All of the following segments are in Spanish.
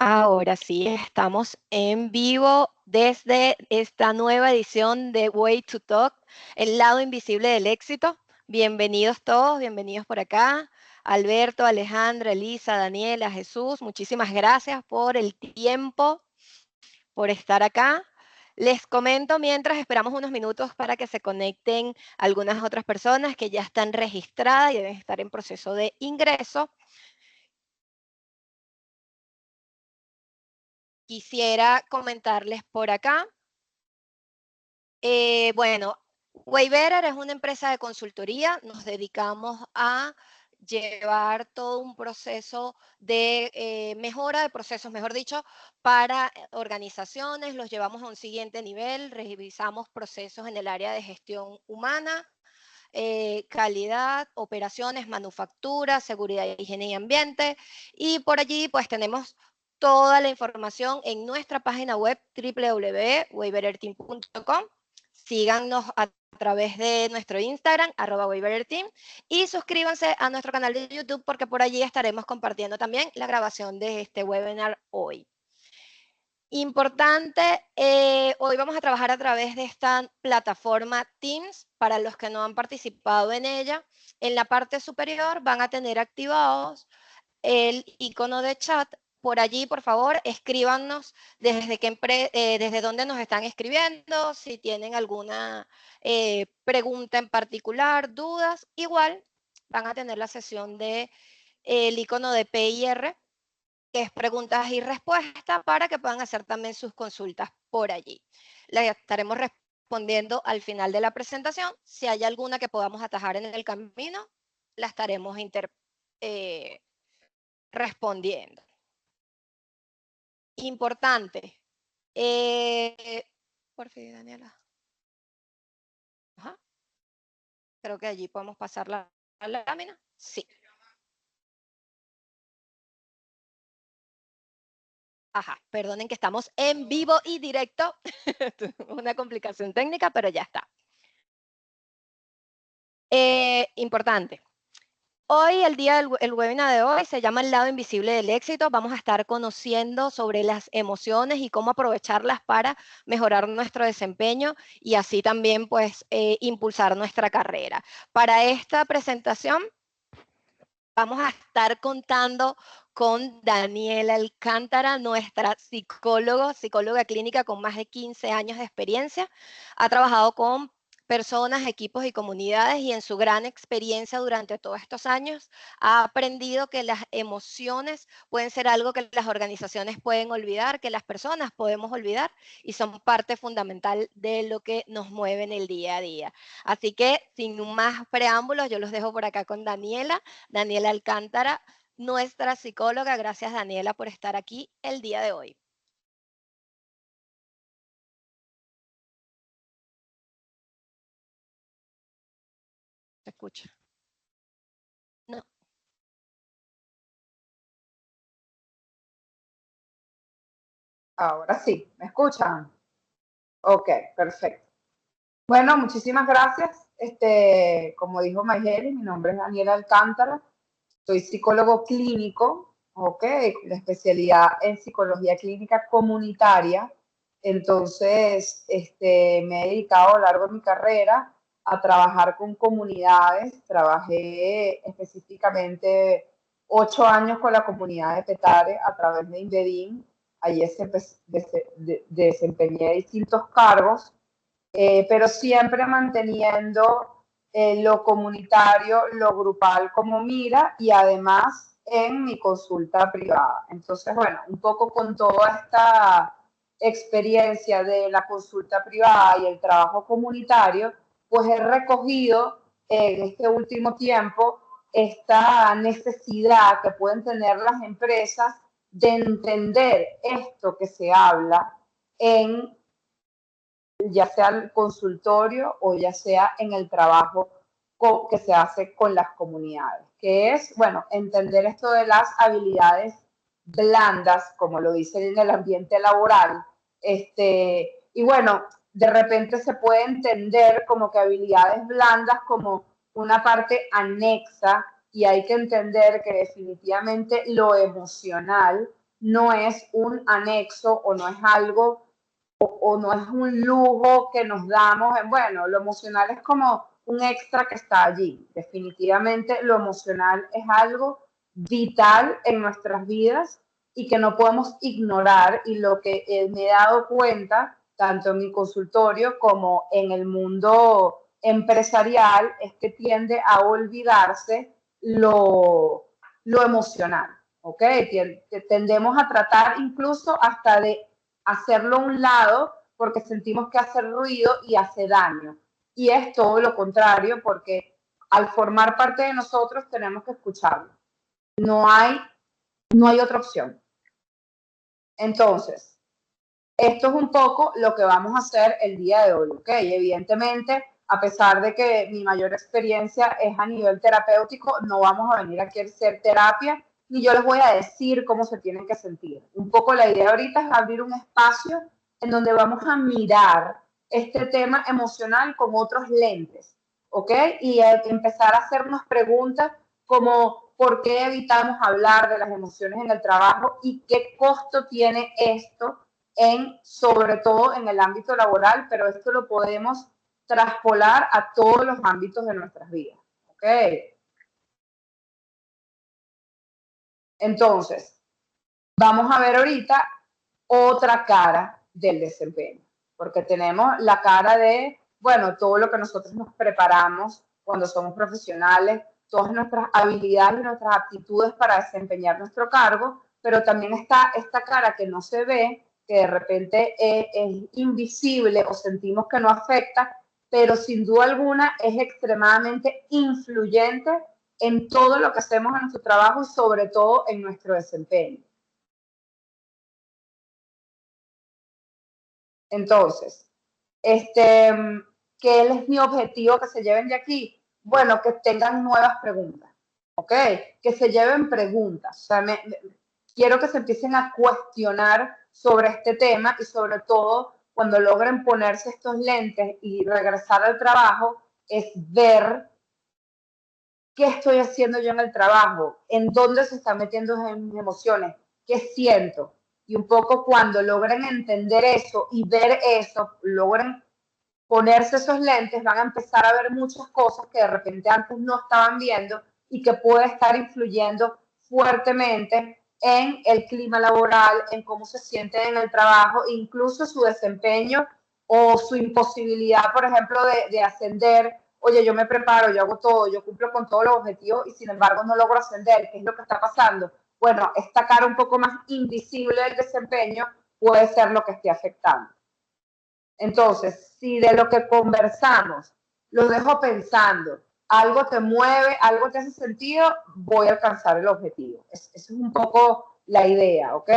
Ahora sí, estamos en vivo desde esta nueva edición de Way to Talk, el lado invisible del éxito. Bienvenidos todos, bienvenidos por acá. Alberto, Alejandra, Elisa, Daniela, Jesús, muchísimas gracias por el tiempo, por estar acá. Les comento mientras esperamos unos minutos para que se conecten algunas otras personas que ya están registradas y deben estar en proceso de ingreso. Quisiera comentarles por acá. Bueno, Waybetter es una empresa de consultoría. Nos dedicamos a llevar todo un proceso de mejora de procesos, mejor dicho, para organizaciones. Los llevamos a un siguiente nivel. Revisamos procesos en el área de gestión humana, calidad, operaciones, manufactura, seguridad, higiene y ambiente. Y por allí pues tenemos toda la información en nuestra página web www.waybetterteam.com. Síganos a través de nuestro Instagram, @waybetterteam, y suscríbanse a nuestro canal de YouTube porque por allí estaremos compartiendo también la grabación de este webinar hoy. Importante, hoy vamos a trabajar a través de esta plataforma Teams. Para los que no han participado en ella, en la parte superior van a tener activados el icono de chat. Por allí, por favor, escríbanos desde dónde nos están escribiendo, si tienen alguna pregunta en particular, dudas. Igual van a tener la sesión de el icono de PIR, que es preguntas y respuestas, para que puedan hacer también sus consultas por allí. Les estaremos respondiendo al final de la presentación. Si hay alguna que podamos atajar en el camino, la estaremos respondiendo. Importante. Por fin, Daniela. Ajá. Creo que allí podemos pasar la lámina. Sí. Ajá, perdonen que estamos en vivo y directo. Una complicación técnica, pero ya está. Importante. Hoy, el webinar de hoy se llama El lado invisible del éxito. Vamos a estar conociendo sobre las emociones y cómo aprovecharlas para mejorar nuestro desempeño y así también pues impulsar nuestra carrera. Para esta presentación vamos a estar contando con Daniela Alcántara, nuestra psicóloga clínica con más de 15 años de experiencia. Ha trabajado con personas, equipos y comunidades, y en su gran experiencia durante todos estos años ha aprendido que las emociones pueden ser algo que las organizaciones pueden olvidar, que las personas podemos olvidar, y son parte fundamental de lo que nos mueve en el día a día. Así que sin más preámbulos, yo los dejo por acá con Daniela Alcántara, nuestra psicóloga. Gracias, Daniela, por estar aquí el día de hoy. ¿Se escucha? No. Ahora sí, ¿me escuchan? Ok, perfecto. Bueno, muchísimas gracias. Como dijo Mayeli, mi nombre es Daniela Alcántara, soy psicólogo clínico, ok, la especialidad en psicología clínica comunitaria. Entonces, me he dedicado a lo largo de mi carrera a trabajar con comunidades. Trabajé específicamente 8 años con la comunidad de Petare a través de Indedim. Allí desempeñé distintos cargos, pero siempre manteniendo lo comunitario, lo grupal como mira, y además en mi consulta privada. Entonces, bueno, un poco con toda esta experiencia de la consulta privada y el trabajo comunitario, pues he recogido en este último tiempo esta necesidad que pueden tener las empresas de entender esto que se habla en ya sea el consultorio o ya sea en el trabajo que se hace con las comunidades, que es, bueno, entender esto de las habilidades blandas, como lo dicen en el ambiente laboral, y bueno, de repente se puede entender como que habilidades blandas como una parte anexa, y hay que entender que definitivamente lo emocional no es un anexo o no es algo o no es un lujo que nos damos. Bueno, lo emocional es como un extra que está allí. Definitivamente lo emocional es algo vital en nuestras vidas y que no podemos ignorar, y lo que me he dado cuenta, tanto en mi consultorio como en el mundo empresarial, es que tiende a olvidarse lo emocional, ¿ok? Tendemos a tratar incluso hasta de hacerlo a un lado porque sentimos que hace ruido y hace daño. Y es todo lo contrario, porque al formar parte de nosotros tenemos que escucharlo. No hay otra opción. Entonces, esto es un poco lo que vamos a hacer el día de hoy, ¿ok? Evidentemente, a pesar de que mi mayor experiencia es a nivel terapéutico, no vamos a venir aquí a hacer terapia, ni yo les voy a decir cómo se tienen que sentir. Un poco la idea ahorita es abrir un espacio en donde vamos a mirar este tema emocional con otros lentes, ¿ok? Y empezar a hacernos preguntas como por qué evitamos hablar de las emociones en el trabajo y qué costo tiene esto sobre todo en el ámbito laboral, pero esto lo podemos traspolar a todos los ámbitos de nuestras vidas. ¿Ok? Entonces, vamos a ver ahorita otra cara del desempeño, porque tenemos la cara de, bueno, todo lo que nosotros nos preparamos cuando somos profesionales, todas nuestras habilidades y nuestras aptitudes para desempeñar nuestro cargo, pero también está esta cara que no se ve, que de repente es invisible o sentimos que no afecta, pero sin duda alguna es extremadamente influyente en todo lo que hacemos en nuestro trabajo y sobre todo en nuestro desempeño. Entonces, ¿qué es mi objetivo que se lleven de aquí? Bueno, que tengan nuevas preguntas, ¿ok? Que se lleven preguntas. O sea, quiero que se empiecen a cuestionar sobre este tema y sobre todo cuando logren ponerse estos lentes y regresar al trabajo, es ver qué estoy haciendo yo en el trabajo, en dónde se están metiendo mis emociones, qué siento. Y un poco cuando logren entender eso y ver eso, logren ponerse esos lentes, van a empezar a ver muchas cosas que de repente antes no estaban viendo y que puede estar influyendo fuertemente en el clima laboral, en cómo se sienten en el trabajo, incluso su desempeño o su imposibilidad, por ejemplo, de ascender. Oye, yo me preparo, yo hago todo, yo cumplo con todos los objetivos y sin embargo no logro ascender. ¿Qué es lo que está pasando? Bueno, esta cara un poco más invisible del desempeño puede ser lo que esté afectando. Entonces, si de lo que conversamos lo dejo pensando, algo te mueve, algo te hace sentido, voy a alcanzar el objetivo. Esa es un poco la idea, ¿ok?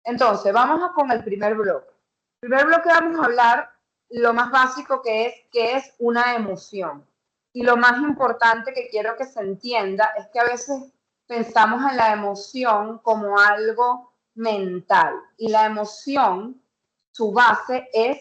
Entonces, vamos con el primer bloque. El primer bloque vamos a hablar lo más básico que es una emoción. Y lo más importante que quiero que se entienda es que a veces pensamos en la emoción como algo mental. Y la emoción, su base es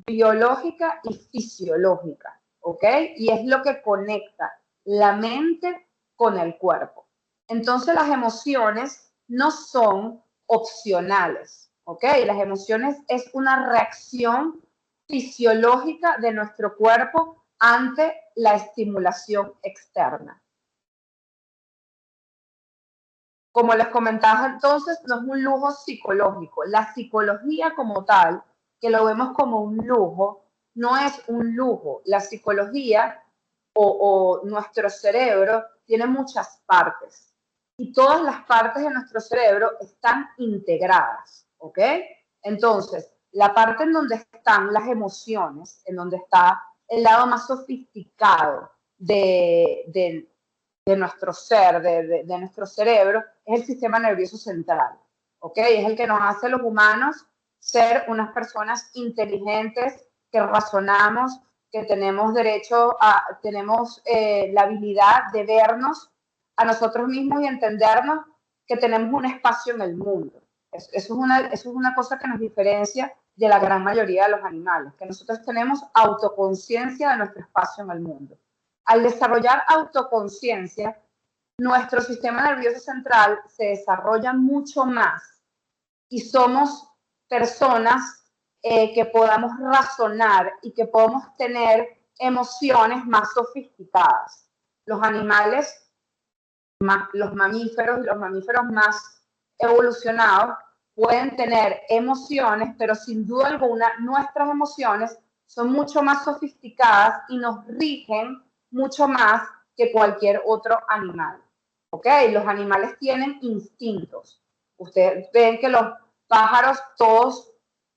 biológica y fisiológica, ¿ok? Y es lo que conecta la mente con el cuerpo. Entonces las emociones no son opcionales, ¿ok? Las emociones es una reacción fisiológica de nuestro cuerpo ante la estimulación externa. Como les comentaba entonces, no es un lujo psicológico. La psicología como tal, que lo vemos como un lujo, no es un lujo. La psicología o nuestro cerebro tiene muchas partes y todas las partes de nuestro cerebro están integradas, ¿ok? Entonces, la parte en donde están las emociones, en donde está el lado más sofisticado de nuestro ser, de nuestro cerebro, es el sistema nervioso central, ¿ok? Es el que nos hace los humanos ser unas personas inteligentes, que razonamos, que tenemos derecho a, tenemos la habilidad de vernos a nosotros mismos y entendernos que tenemos un espacio en el mundo. Eso es una cosa que nos diferencia de la gran mayoría de los animales, que nosotros tenemos autoconciencia de nuestro espacio en el mundo. Al desarrollar autoconciencia, nuestro sistema nervioso central se desarrolla mucho más y somos personas que podamos razonar y que podamos tener emociones más sofisticadas. Los animales, los mamíferos y los mamíferos más evolucionados pueden tener emociones, pero sin duda alguna nuestras emociones son mucho más sofisticadas y nos rigen mucho más que cualquier otro animal. ¿Ok? Los animales tienen instintos. Ustedes ven que los pájaros todos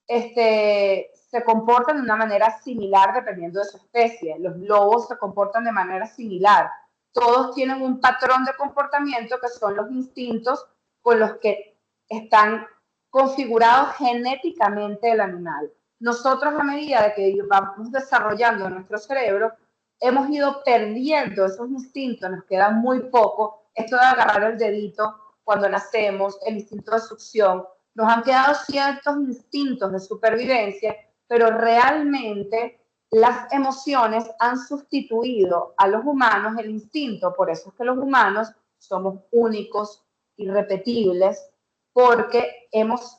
se comportan de una manera similar dependiendo de su especie. Los lobos se comportan de manera similar. Todos tienen un patrón de comportamiento que son los instintos con los que están configurados genéticamente el animal. Nosotros, a medida de que vamos desarrollando nuestro cerebro, hemos ido perdiendo esos instintos, nos queda muy poco. Esto de agarrar el dedito cuando nacemos, el instinto de succión, nos han quedado ciertos instintos de supervivencia, pero realmente las emociones han sustituido a los humanos el instinto. Por eso es que los humanos somos únicos, irrepetibles, porque hemos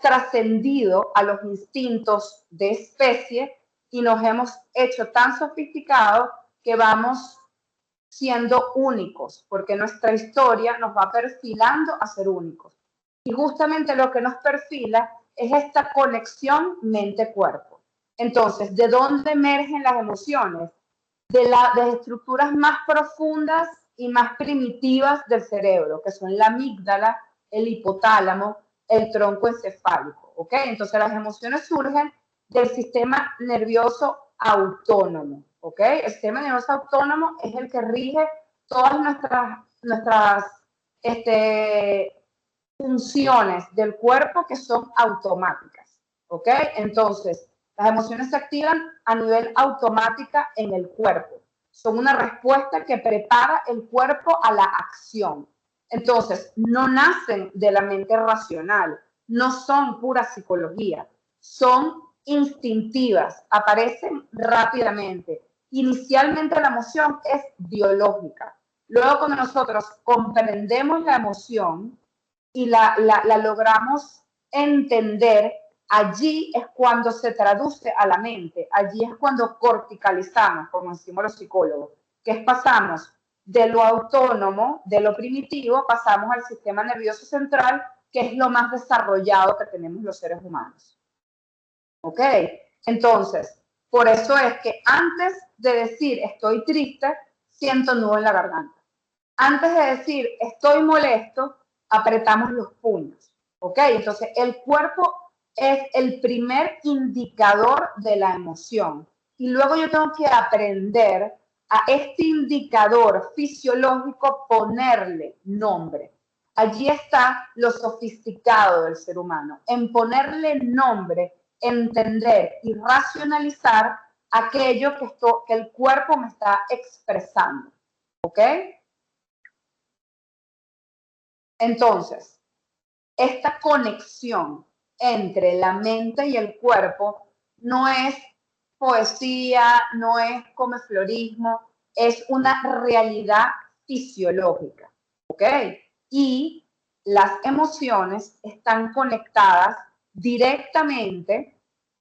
trascendido a los instintos de especie y nos hemos hecho tan sofisticados que vamos siendo únicos, porque nuestra historia nos va perfilando a ser únicos. Y justamente lo que nos perfila es esta conexión mente-cuerpo. Entonces, ¿de dónde emergen las emociones? De estructuras más profundas y más primitivas del cerebro, que son la amígdala, el hipotálamo, el tronco encefálico. ¿Ok? Entonces, las emociones surgen del sistema nervioso autónomo. ¿Ok? El sistema nervioso autónomo es el que rige todas nuestras funciones del cuerpo que son automáticas. ¿Ok? Entonces, las emociones se activan a nivel automática en el cuerpo. Son una respuesta que prepara el cuerpo a la acción. Entonces, no nacen de la mente racional, no son pura psicología, son instintivas, aparecen rápidamente. Inicialmente la emoción es biológica. Luego, cuando nosotros comprendemos la emoción y la logramos entender, allí es cuando se traduce a la mente, allí es cuando corticalizamos, como decimos los psicólogos, que es pasamos de lo autónomo, de lo primitivo, pasamos al sistema nervioso central, que es lo más desarrollado que tenemos los seres humanos. ¿Ok? Entonces, por eso es que antes de decir estoy triste, siento nudo en la garganta. Antes de decir estoy molesto, apretamos los puños. ¿Ok? Entonces, el cuerpo es el primer indicador de la emoción. Y luego yo tengo que aprender a este indicador fisiológico ponerle nombre. Allí está lo sofisticado del ser humano, en ponerle nombre, entender y racionalizar aquello que el cuerpo me está expresando. ¿Ok? Entonces, esta conexión entre la mente y el cuerpo no es poesía, no es comeflorismo, es una realidad fisiológica, ¿ok? Y las emociones están conectadas directamente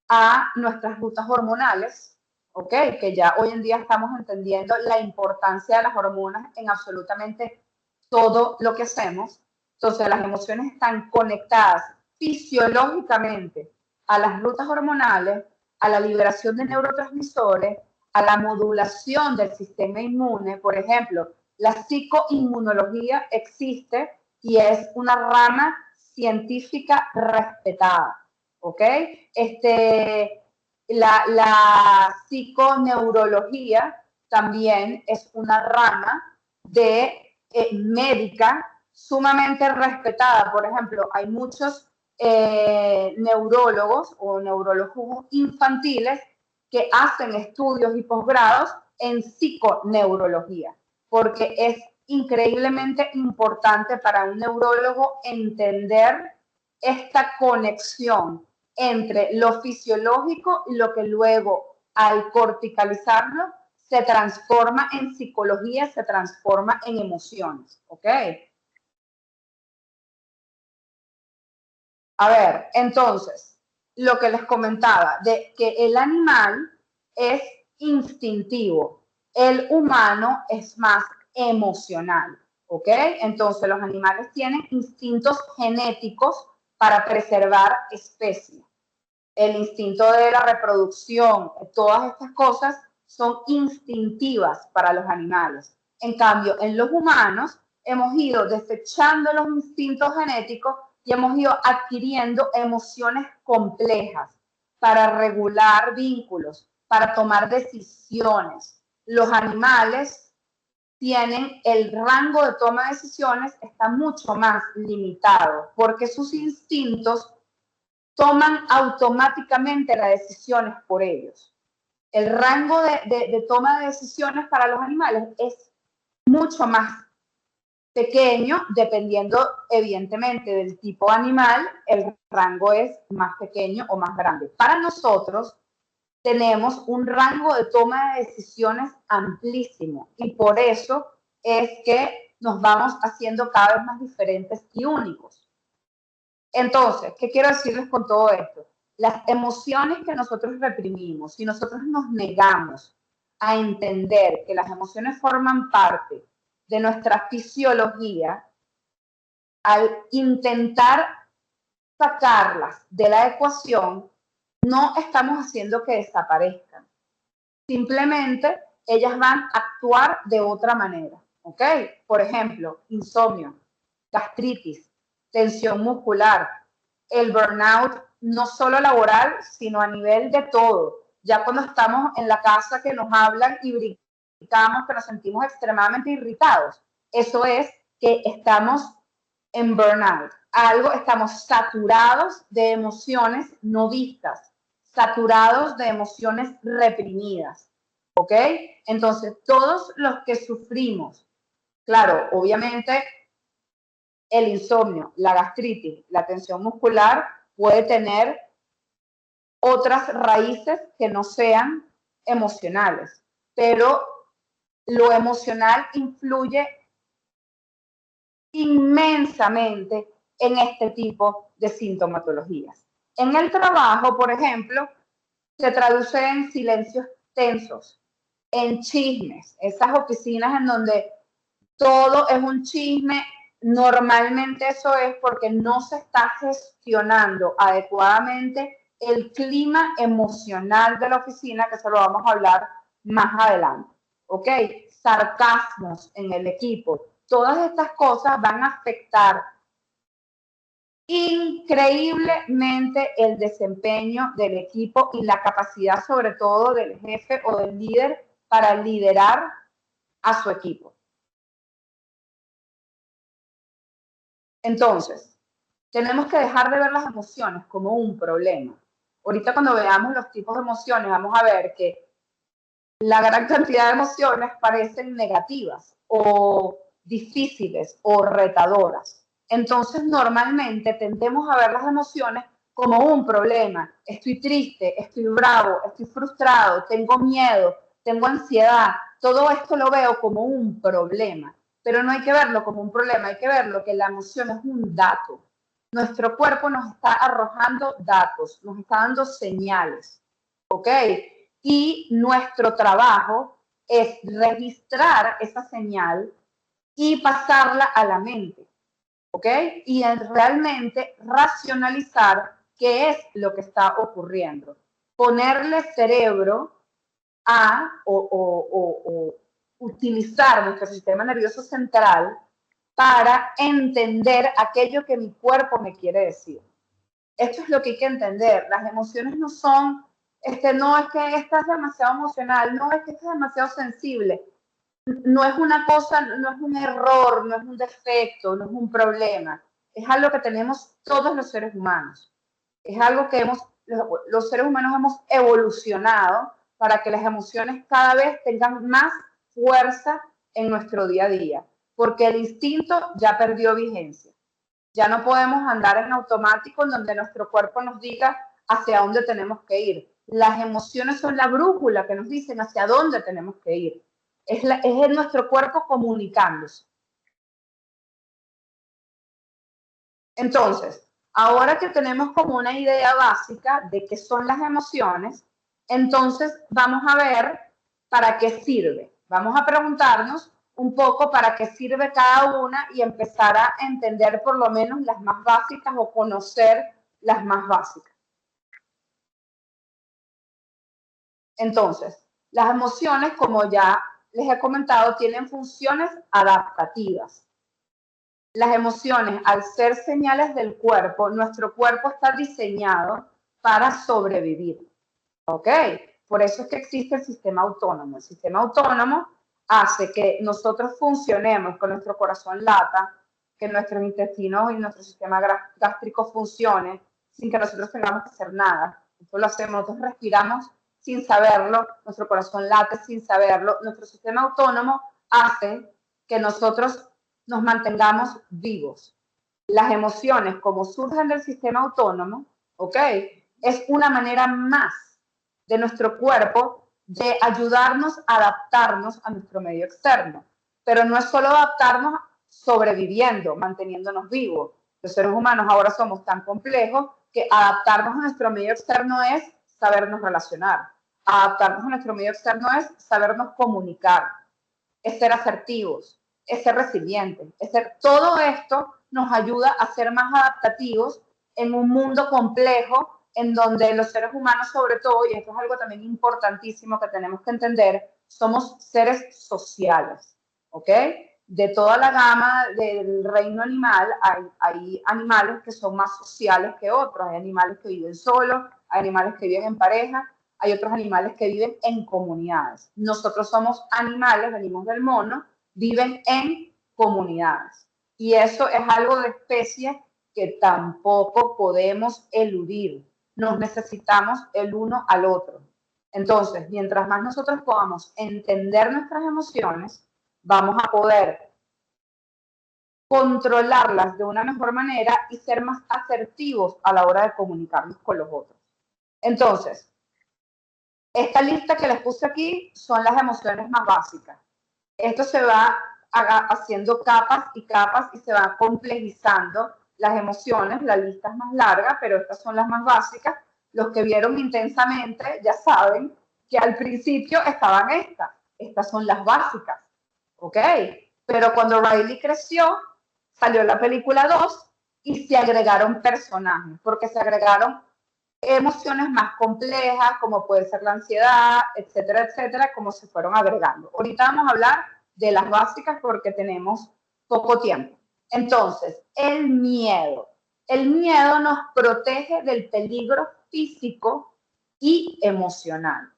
a nuestras rutas hormonales, ¿ok? Que ya hoy en día estamos entendiendo la importancia de las hormonas en absolutamente todo lo que hacemos. Entonces, las emociones están conectadas fisiológicamente a las rutas hormonales, a la liberación de neurotransmisores, a la modulación del sistema inmune. Por ejemplo, la psicoinmunología existe y es una rama científica respetada. ¿Ok? La psiconeurología también es una rama de médica sumamente respetada. Por ejemplo, hay muchos neurólogos o neurólogos infantiles que hacen estudios y posgrados en psiconeurología, porque es increíblemente importante para un neurólogo entender esta conexión entre lo fisiológico y lo que luego, al corticalizarlo, se transforma en psicología, se transforma en emociones, ¿ok? A ver, entonces, lo que les comentaba, de que el animal es instintivo, el humano es más emocional, ¿ok? Entonces, los animales tienen instintos genéticos para preservar especies. El instinto de la reproducción, todas estas cosas son instintivas para los animales. En cambio, en los humanos hemos ido desechando los instintos genéticos y hemos ido adquiriendo emociones complejas para regular vínculos, para tomar decisiones. Los animales tienen el rango de toma de decisiones está mucho más limitado porque sus instintos toman automáticamente las decisiones por ellos. El rango de toma de decisiones para los animales es mucho más pequeño, dependiendo evidentemente del tipo de animal, el rango es más pequeño o más grande. Para nosotros tenemos un rango de toma de decisiones amplísimo y por eso es que nos vamos haciendo cada vez más diferentes y únicos. Entonces, ¿qué quiero decirles con todo esto? Las emociones que nosotros reprimimos, si nosotros nos negamos a entender que las emociones forman parte de nuestra fisiología, al intentar sacarlas de la ecuación, no estamos haciendo que desaparezcan. Simplemente ellas van a actuar de otra manera, ¿ok? Por ejemplo, insomnio, gastritis, tensión muscular, el burnout no solo laboral, sino a nivel de todo. Ya cuando estamos en la casa que nos hablan y brincamos, que nos sentimos extremadamente irritados, eso es que estamos en burnout. Estamos saturados de emociones no vistas, saturados de emociones reprimidas, ¿ok? Entonces, todos los que sufrimos, claro, obviamente el insomnio, la gastritis, la tensión muscular puede tener otras raíces que no sean emocionales, pero lo emocional influye inmensamente en este tipo de sintomatologías. En el trabajo, por ejemplo, se traduce en silencios tensos, en chismes, esas oficinas en donde todo es un chisme. Normalmente eso es porque no se está gestionando adecuadamente el clima emocional de la oficina, que se lo vamos a hablar más adelante. ¿Ok? Sarcasmos en el equipo. Todas estas cosas van a afectar increíblemente el desempeño del equipo y la capacidad sobre todo del jefe o del líder para liderar a su equipo. Entonces, tenemos que dejar de ver las emociones como un problema. Ahorita cuando veamos los tipos de emociones, vamos a ver que la gran cantidad de emociones parecen negativas o difíciles o retadoras. Entonces, normalmente tendemos a ver las emociones como un problema. Estoy triste, estoy bravo, estoy frustrado, tengo miedo, tengo ansiedad. Todo esto lo veo como un problema. Pero no hay que verlo como un problema, hay que verlo que la emoción es un dato. Nuestro cuerpo nos está arrojando datos, nos está dando señales, ¿ok? Y nuestro trabajo es registrar esa señal y pasarla a la mente, ¿ok? Y realmente racionalizar qué es lo que está ocurriendo. Ponerle cerebro o utilizar nuestro sistema nervioso central para entender aquello que mi cuerpo me quiere decir. Esto es lo que hay que entender. Las emociones no son, no es que esta es demasiado emocional, no es que esta es demasiado sensible. No es una cosa, no es un error, no es un defecto, no es un problema. Es algo que tenemos todos los seres humanos. Es algo que los seres humanos hemos evolucionado para que las emociones cada vez tengan más fuerza en nuestro día a día, porque el instinto ya perdió vigencia. Ya no podemos andar en automático en donde nuestro cuerpo nos diga hacia dónde tenemos que ir. Las emociones son la brújula que nos dicen hacia dónde tenemos que ir. Es nuestro cuerpo comunicándose. Entonces, ahora que tenemos como una idea básica de qué son las emociones, entonces vamos a ver para qué sirve. Vamos a preguntarnos un poco para qué sirve cada una y empezar a entender por lo menos las más básicas o conocer las más básicas. Entonces, las emociones, como ya les he comentado, tienen funciones adaptativas. Las emociones, al ser señales del cuerpo, nuestro cuerpo está diseñado para sobrevivir. ¿Ok? Por eso es que existe el sistema autónomo. El sistema autónomo hace que nosotros funcionemos, que nuestro corazón lata, que nuestros intestinos y nuestro sistema gástrico funcione sin que nosotros tengamos que hacer nada. Esto lo hacemos, nosotros respiramos sin saberlo, nuestro corazón late sin saberlo. Nuestro sistema autónomo hace que nosotros nos mantengamos vivos. Las emociones, como surgen del sistema autónomo, ¿ok? Es una manera más de nuestro cuerpo de ayudarnos a adaptarnos a nuestro medio externo. Pero no es solo adaptarnos sobreviviendo, manteniéndonos vivos. Los seres humanos ahora somos tan complejos que adaptarnos a nuestro medio externo es sabernos relacionar. Adaptarnos a nuestro medio externo es sabernos comunicar, es ser asertivos, es ser resilientes, es ser, todo esto nos ayuda a ser más adaptativos en un mundo complejo en donde los seres humanos, sobre todo, y esto es algo también importantísimo que tenemos que entender, somos seres sociales, ¿ok? De toda la gama del reino animal, hay animales que son más sociales que otros, hay animales que viven solos, hay animales que viven en pareja, hay otros animales que viven en comunidades. Nosotros somos animales, venimos del mono, viven en comunidades. Y eso es algo de especie que tampoco podemos eludir. Nos necesitamos el uno al otro. Entonces, mientras más nosotros podamos entender nuestras emociones, vamos a poder controlarlas de una mejor manera y ser más asertivos a la hora de comunicarnos con los otros. Entonces, esta lista que les puse aquí son las emociones más básicas. Esto se va haciendo capas y capas y se van complejizando las emociones. La lista es más larga, pero estas son las más básicas. Los que vieron intensamente ya saben que al principio estaban estas. Estas son las básicas. ¿Ok? Pero cuando Riley creció, salió la película 2 y se agregaron personajes, porque se agregaron emociones más complejas, como puede ser la ansiedad, etcétera, etcétera, como se fueron agregando. Ahorita vamos a hablar de las básicas porque tenemos poco tiempo. Entonces, el miedo. El miedo nos protege del peligro físico y emocional.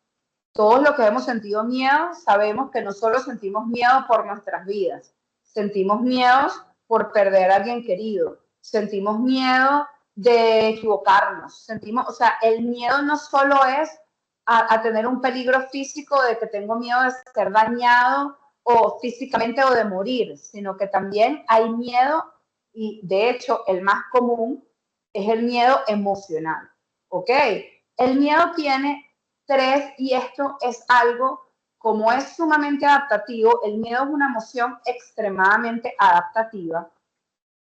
Todos los que hemos sentido miedo sabemos que no solo sentimos miedo por nuestras vidas, sentimos miedos por perder a alguien querido, sentimos miedo de equivocarnos, sentimos, o sea, el miedo no solo es a tener un peligro físico de que tengo miedo de ser dañado o físicamente o de morir, sino que también hay miedo y de hecho el más común es el miedo emocional, ¿ok? El miedo tiene tres, y esto es algo, como es sumamente adaptativo, el miedo es una emoción extremadamente adaptativa.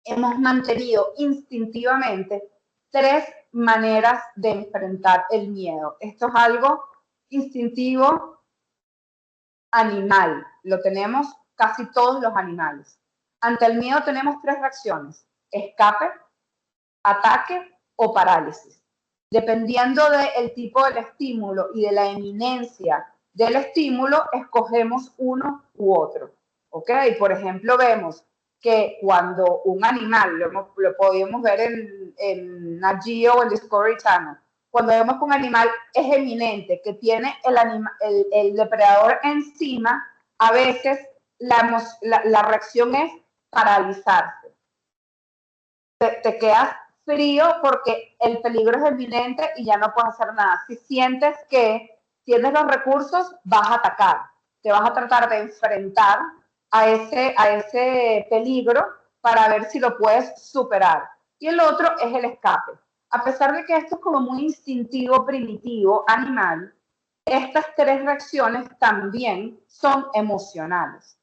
Hemos mantenido instintivamente tres maneras de enfrentar el miedo. Esto es algo instintivo animal, lo tenemos casi todos los animales. Ante el miedo tenemos tres reacciones: escape, ataque o parálisis. Dependiendo del tipo del estímulo y de la eminencia del estímulo, escogemos uno u otro. ¿Ok? Por ejemplo, vemos que cuando un animal, lo podemos ver en Nat Geo o en Discovery Channel, cuando vemos que un animal es eminente, que tiene el depredador encima, a veces la reacción es paralizarse. Te quedas frío porque el peligro es eminente y ya no puedes hacer nada. Si sientes que tienes los recursos, vas a atacar. Te vas a tratar de enfrentar a ese peligro para ver si lo puedes superar. Y el otro es el escape. a pesar de que esto es como muy instintivo, primitivo, animal, estas tres reacciones también son emocionales,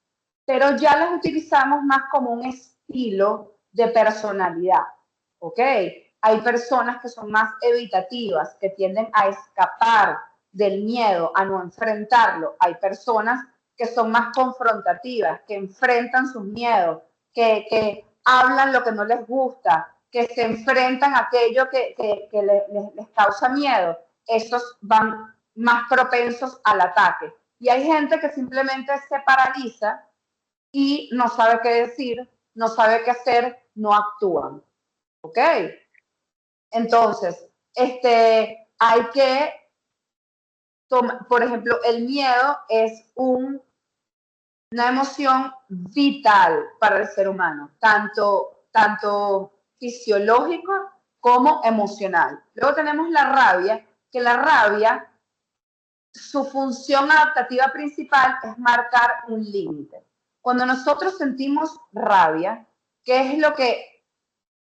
pero ya las utilizamos más como un estilo de personalidad, ¿ok? Hay personas que son más evitativas, que tienden a escapar del miedo, a no enfrentarlo. Hay personas que son más confrontativas, que enfrentan sus miedos, que hablan lo que no les gusta, que se enfrentan a aquello que les causa miedo. Esos van más propensos al ataque. Y hay gente que simplemente se paraliza y no sabe qué decir, no sabe qué hacer, no actúan. ¿Ok? Entonces, hay que, por ejemplo, el miedo es una emoción vital para el ser humano, tanto fisiológico como emocional. Luego tenemos la rabia, que la rabia, su función adaptativa principal es marcar un límite. Cuando nosotros sentimos rabia, ¿qué es lo que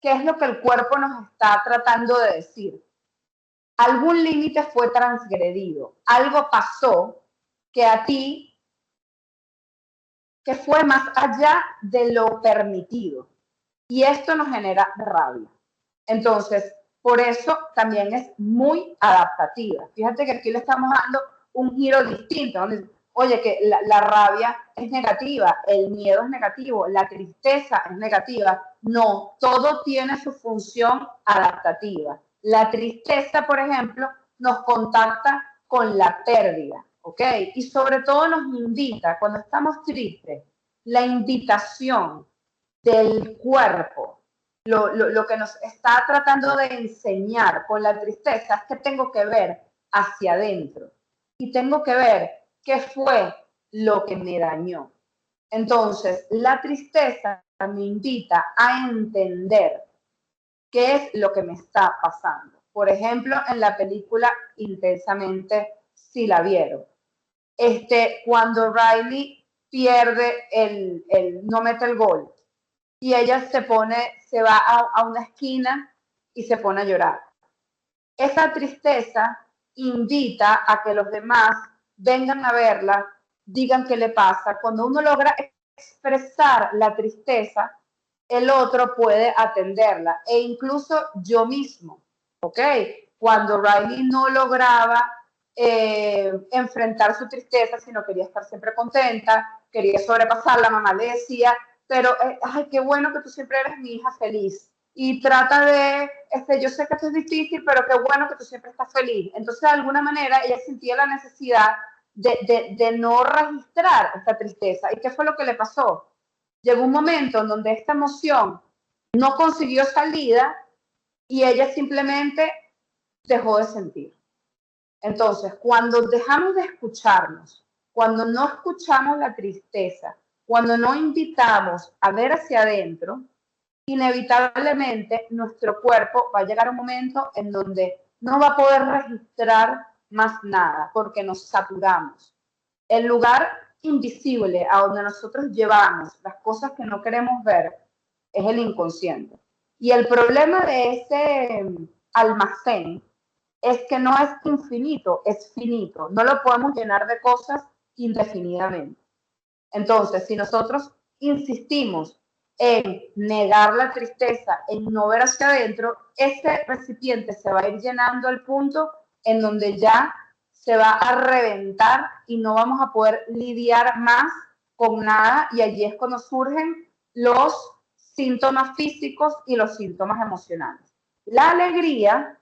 el cuerpo nos está tratando de decir? Algún límite fue transgredido, algo pasó que a ti, que fue más allá de lo permitido. Y esto nos genera rabia. Entonces, por eso también es muy adaptativa. Fíjate que aquí le estamos dando un giro distinto, donde, oye, que la rabia es negativa, el miedo es negativo, la tristeza es negativa. No, todo tiene su función adaptativa. La tristeza, por ejemplo, nos contacta con la pérdida, ¿ok? Y sobre todo nos invita, cuando estamos tristes, la invitación del cuerpo, lo que nos está tratando de enseñar con la tristeza es que tengo que ver hacia adentro y tengo que ver qué fue lo que me dañó. Entonces, la tristeza me invita a entender qué es lo que me está pasando. Por ejemplo, en la película Intensamente, si la vieron, cuando Riley pierde no mete el gol, y ella se va a una esquina y se pone a llorar. Esa tristeza invita a que los demás vengan a verla, digan qué le pasa. Cuando uno logra expresar la tristeza, el otro puede atenderla, e incluso yo mismo, ¿ok? Cuando Riley no lograba enfrentar su tristeza, sino quería estar siempre contenta, quería sobrepasar, la mamá le decía, pero, ay, qué bueno que tú siempre eres mi hija feliz. Y trata de, yo sé que esto es difícil, pero qué bueno que tú siempre estás feliz. Entonces, de alguna manera, ella sentía la necesidad de no registrar esta tristeza. ¿Y qué fue lo que le pasó? Llegó un momento en donde esta emoción no consiguió salida y ella simplemente dejó de sentir. Entonces, cuando dejamos de escucharnos, cuando no escuchamos la tristeza, cuando no invitamos a ver hacia adentro, inevitablemente nuestro cuerpo va a llegar a un momento en donde no va a poder registrar más nada porque nos saturamos. El lugar invisible a donde nosotros llevamos las cosas que no queremos ver es el inconsciente. Y el problema de ese almacén es que no es infinito, es finito. No lo podemos llenar de cosas indefinidamente. Entonces, si nosotros insistimos en negar la tristeza, en no ver hacia adentro, ese recipiente se va a ir llenando al punto en donde ya se va a reventar y no vamos a poder lidiar más con nada, y allí es cuando surgen los síntomas físicos y los síntomas emocionales. La alegría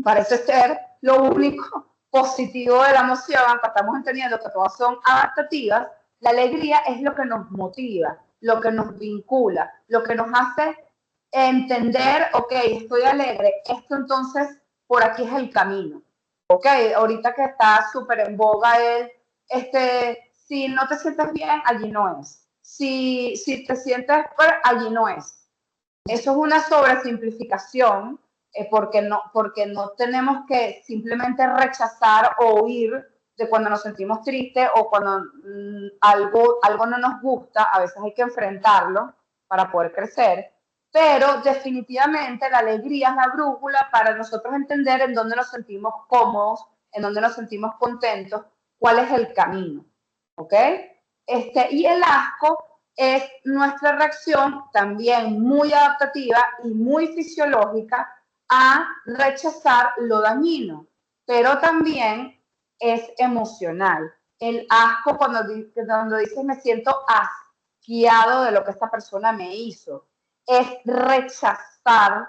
parece ser lo único positivo de la emoción, aunque estamos entendiendo que todas son adaptativas. La alegría es lo que nos motiva, lo que nos vincula, lo que nos hace entender, ok, estoy alegre, esto entonces por aquí es el camino. Ok, ahorita que está súper en boga si no te sientes bien, allí no es. Si te sientes, allí no es. Eso es una sobresimplificación, porque no tenemos que simplemente rechazar o huir de cuando nos sentimos tristes o cuando algo no nos gusta. A veces hay que enfrentarlo para poder crecer. pero definitivamente la alegría es la brújula para nosotros entender en dónde nos sentimos cómodos, en dónde nos sentimos contentos, cuál es el camino, ¿ok? Y el asco es nuestra reacción también muy adaptativa y muy fisiológica a rechazar lo dañino, pero también es emocional. El asco, cuando dices me siento asqueado de lo que esta persona me hizo, es rechazar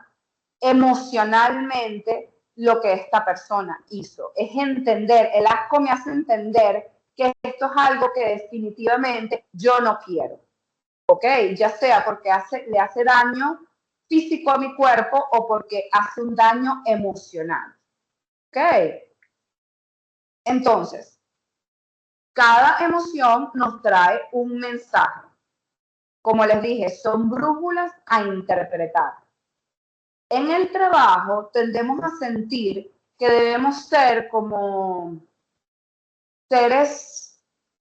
emocionalmente lo que esta persona hizo. Es entender, el asco me hace entender que esto es algo que definitivamente yo no quiero. ¿Ok? Ya sea porque le hace daño físico a mi cuerpo o porque hace un daño emocional. ¿Ok? Entonces, cada emoción nos trae un mensaje. Como les dije, son brújulas a interpretar. En el trabajo tendemos a sentir que debemos ser como seres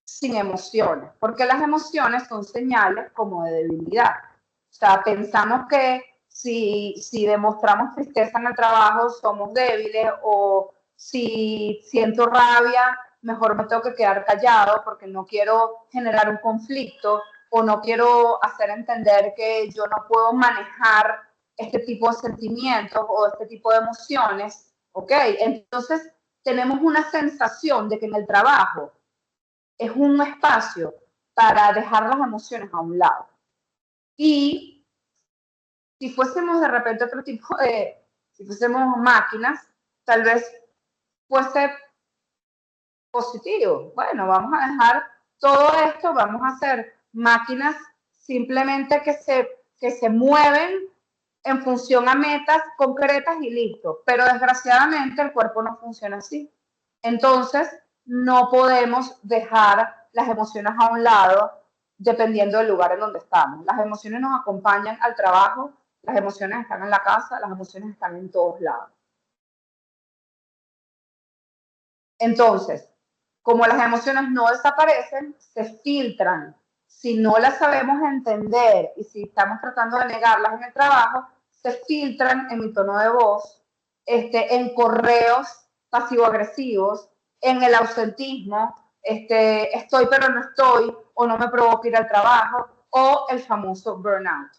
sin emociones, porque las emociones son señales como de debilidad. O sea, pensamos que si demostramos tristeza en el trabajo somos débiles, o si siento rabia, mejor me tengo que quedar callado porque no quiero generar un conflicto o no quiero hacer entender que yo no puedo manejar este tipo de sentimientos o este tipo de emociones, ¿ok? Entonces tenemos una sensación de que en el trabajo es un espacio para dejar las emociones a un lado. Y si fuésemos de repente otro tipo si fuésemos máquinas, tal vez fuese positivo. Bueno, vamos a dejar todo esto, vamos a hacer máquinas simplemente que se mueven en función a metas concretas y listo. Pero desgraciadamente el cuerpo no funciona así. Entonces, no podemos dejar las emociones a un lado dependiendo del lugar en donde estamos. Las emociones nos acompañan al trabajo, las emociones están en la casa, las emociones están en todos lados. Entonces, como las emociones no desaparecen, se filtran. Si no las sabemos entender y si estamos tratando de negarlas en el trabajo, se filtran en mi tono de voz, en correos pasivo-agresivos, en el ausentismo, estoy pero no estoy, o no me provoca ir al trabajo, o el famoso burnout.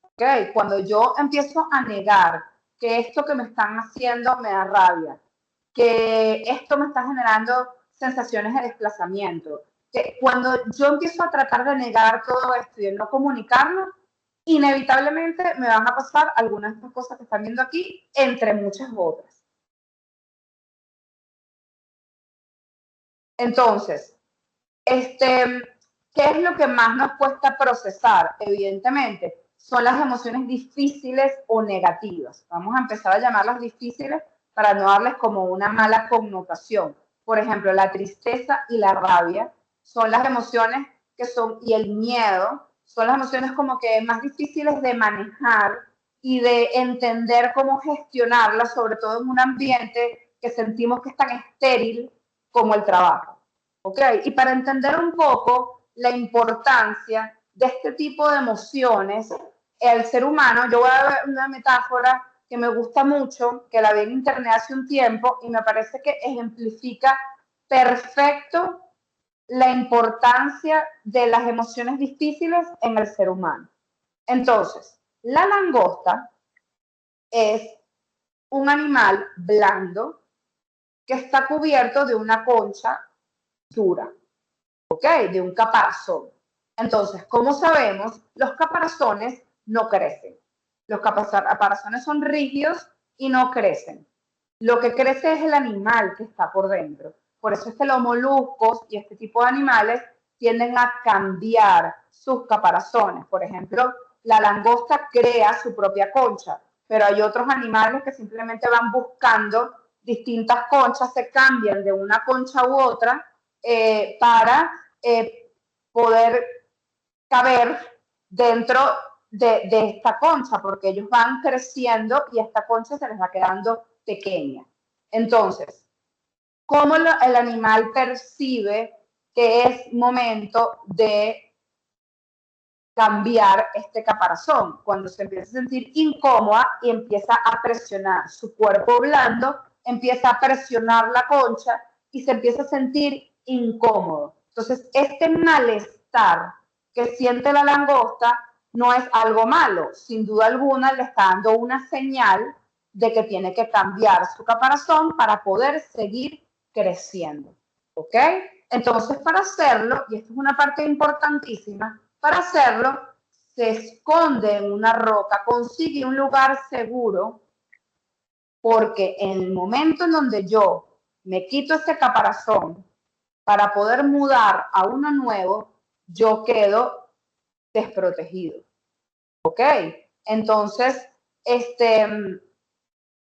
¿Okay? Cuando yo empiezo a negar que esto que me están haciendo me da rabia, que esto me está generando sensaciones de desplazamiento, que cuando yo empiezo a tratar de negar todo esto y de no comunicarlo, inevitablemente me van a pasar algunas de estas cosas que están viendo aquí, entre muchas otras. Entonces, ¿qué es lo que más nos cuesta procesar? Evidentemente, son las emociones difíciles o negativas. Vamos a empezar a llamarlas difíciles para no darles como una mala connotación. Por ejemplo, la tristeza y la rabia son las emociones que son, y el miedo, son las emociones como que más difíciles de manejar y de entender cómo gestionarlas, sobre todo en un ambiente que sentimos que es tan estéril como el trabajo. ¿Ok? Y para entender un poco la importancia de este tipo de emociones, el ser humano, yo voy a ver una metáfora que me gusta mucho, que la vi en internet hace un tiempo y me parece que ejemplifica perfecto la importancia de las emociones difíciles en el ser humano. Entonces, la langosta es un animal blando que está cubierto de una concha dura. ¿Ok? De un caparazón. Entonces, como sabemos, los caparazones no crecen. Los caparazones son rígidos y no crecen. Lo que crece es el animal que está por dentro. Por eso es que los moluscos y este tipo de animales tienden a cambiar sus caparazones. Por ejemplo, la langosta crea su propia concha, pero hay otros animales que simplemente van buscando distintas conchas, se cambian de una concha u otra para poder caber dentro de esta concha, porque ellos van creciendo y esta concha se les va quedando pequeña. Entonces, ¿cómo el animal percibe que es momento de cambiar este caparazón. Cuando se empieza a sentir incómoda y empieza a presionar su cuerpo blando, empieza a presionar la concha y se empieza a sentir incómodo. Entonces, este malestar que siente la langosta no es algo malo. Sin duda alguna, le está dando una señal de que tiene que cambiar su caparazón para poder seguir creciendo. ¿Ok? Entonces, para hacerlo, y esto es una parte importantísima, para hacerlo, se esconde en una roca, consigue un lugar seguro, porque en el momento en donde yo me quito este caparazón para poder mudar a uno nuevo, yo quedo desprotegido. ¿Ok? Entonces, en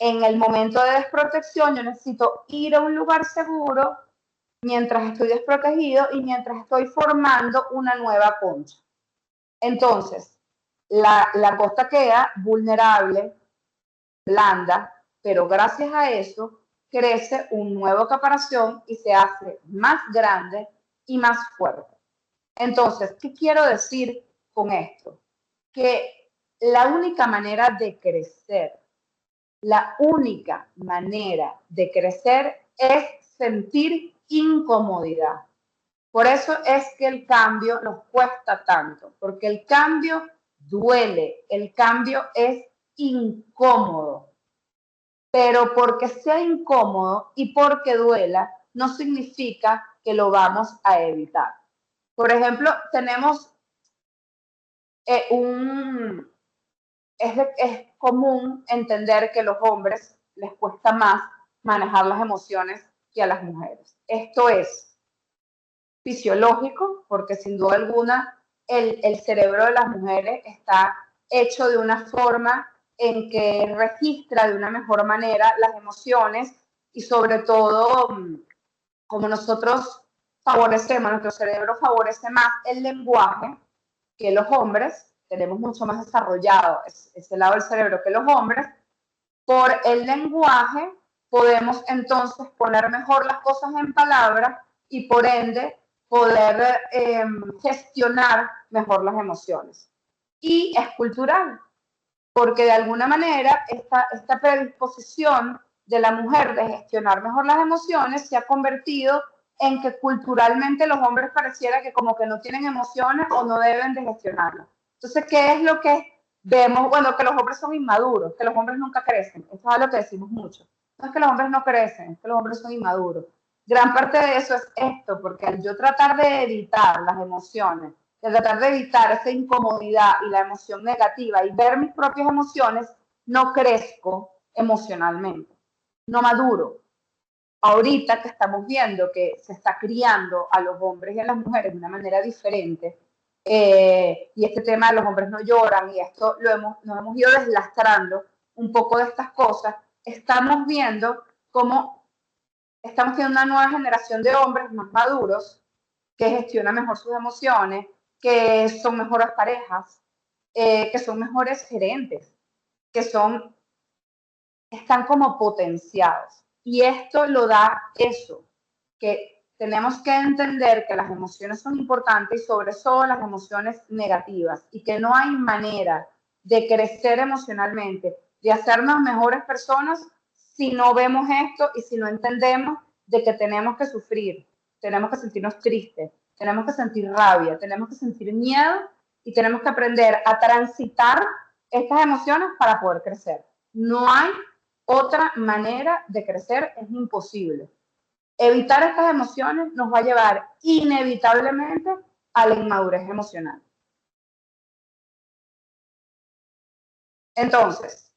el momento de desprotección, yo necesito ir a un lugar seguro mientras estoy desprotegido y mientras estoy formando una nueva concha. Entonces, la langosta queda vulnerable, blanda, pero gracias a eso crece un nuevo caparazón y se hace más grande y más fuerte. Entonces, ¿qué quiero decir con esto? Que la única manera de crecer, es sentir incomodidad. Por eso es que el cambio nos cuesta tanto, porque el cambio duele, el cambio es incómodo. Pero porque sea incómodo y porque duela, no significa que lo vamos a evitar. Por ejemplo, tenemos es común entender que a los hombres les cuesta más manejar las emociones que a las mujeres. Esto es fisiológico, porque sin duda alguna el cerebro de las mujeres está hecho de una forma en que registra de una mejor manera las emociones y sobre todo como nosotros favorecemos, nuestro cerebro favorece más el lenguaje que los hombres, tenemos mucho más desarrollado ese lado del cerebro que los hombres, por el lenguaje podemos entonces poner mejor las cosas en palabras y por ende poder gestionar mejor las emociones. Y es cultural, porque de alguna manera esta predisposición de la mujer de gestionar mejor las emociones se ha convertido en que culturalmente los hombres pareciera que como que no tienen emociones o no deben de gestionarlas. Entonces, ¿qué es lo que vemos? Bueno, que los hombres son inmaduros, que los hombres nunca crecen. Eso es lo que decimos mucho. No es que los hombres no crecen, es que los hombres son inmaduros. Gran parte de eso es esto, porque al yo tratar de evitar las emociones, de tratar de evitar esa incomodidad y la emoción negativa y ver mis propias emociones, no crezco emocionalmente, no maduro. Ahorita que estamos viendo que se está criando a los hombres y a las mujeres de una manera diferente, y este tema de los hombres no lloran, y esto nos hemos ido deslastrando un poco de estas cosas, estamos viendo cómo estamos teniendo una nueva generación de hombres más maduros que gestionan mejor sus emociones, que son mejores parejas, que son mejores gerentes, que están como potenciados. Y esto lo da eso, que tenemos que entender que las emociones son importantes y sobre todo las emociones negativas y que no hay manera de crecer emocionalmente, de hacernos mejores personas si no vemos esto y si no entendemos de que tenemos que sufrir, tenemos que sentirnos tristes, tenemos que sentir rabia, tenemos que sentir miedo y tenemos que aprender a transitar estas emociones para poder crecer. No hay otra manera de crecer, es imposible. Evitar estas emociones nos va a llevar inevitablemente a la inmadurez emocional. Entonces,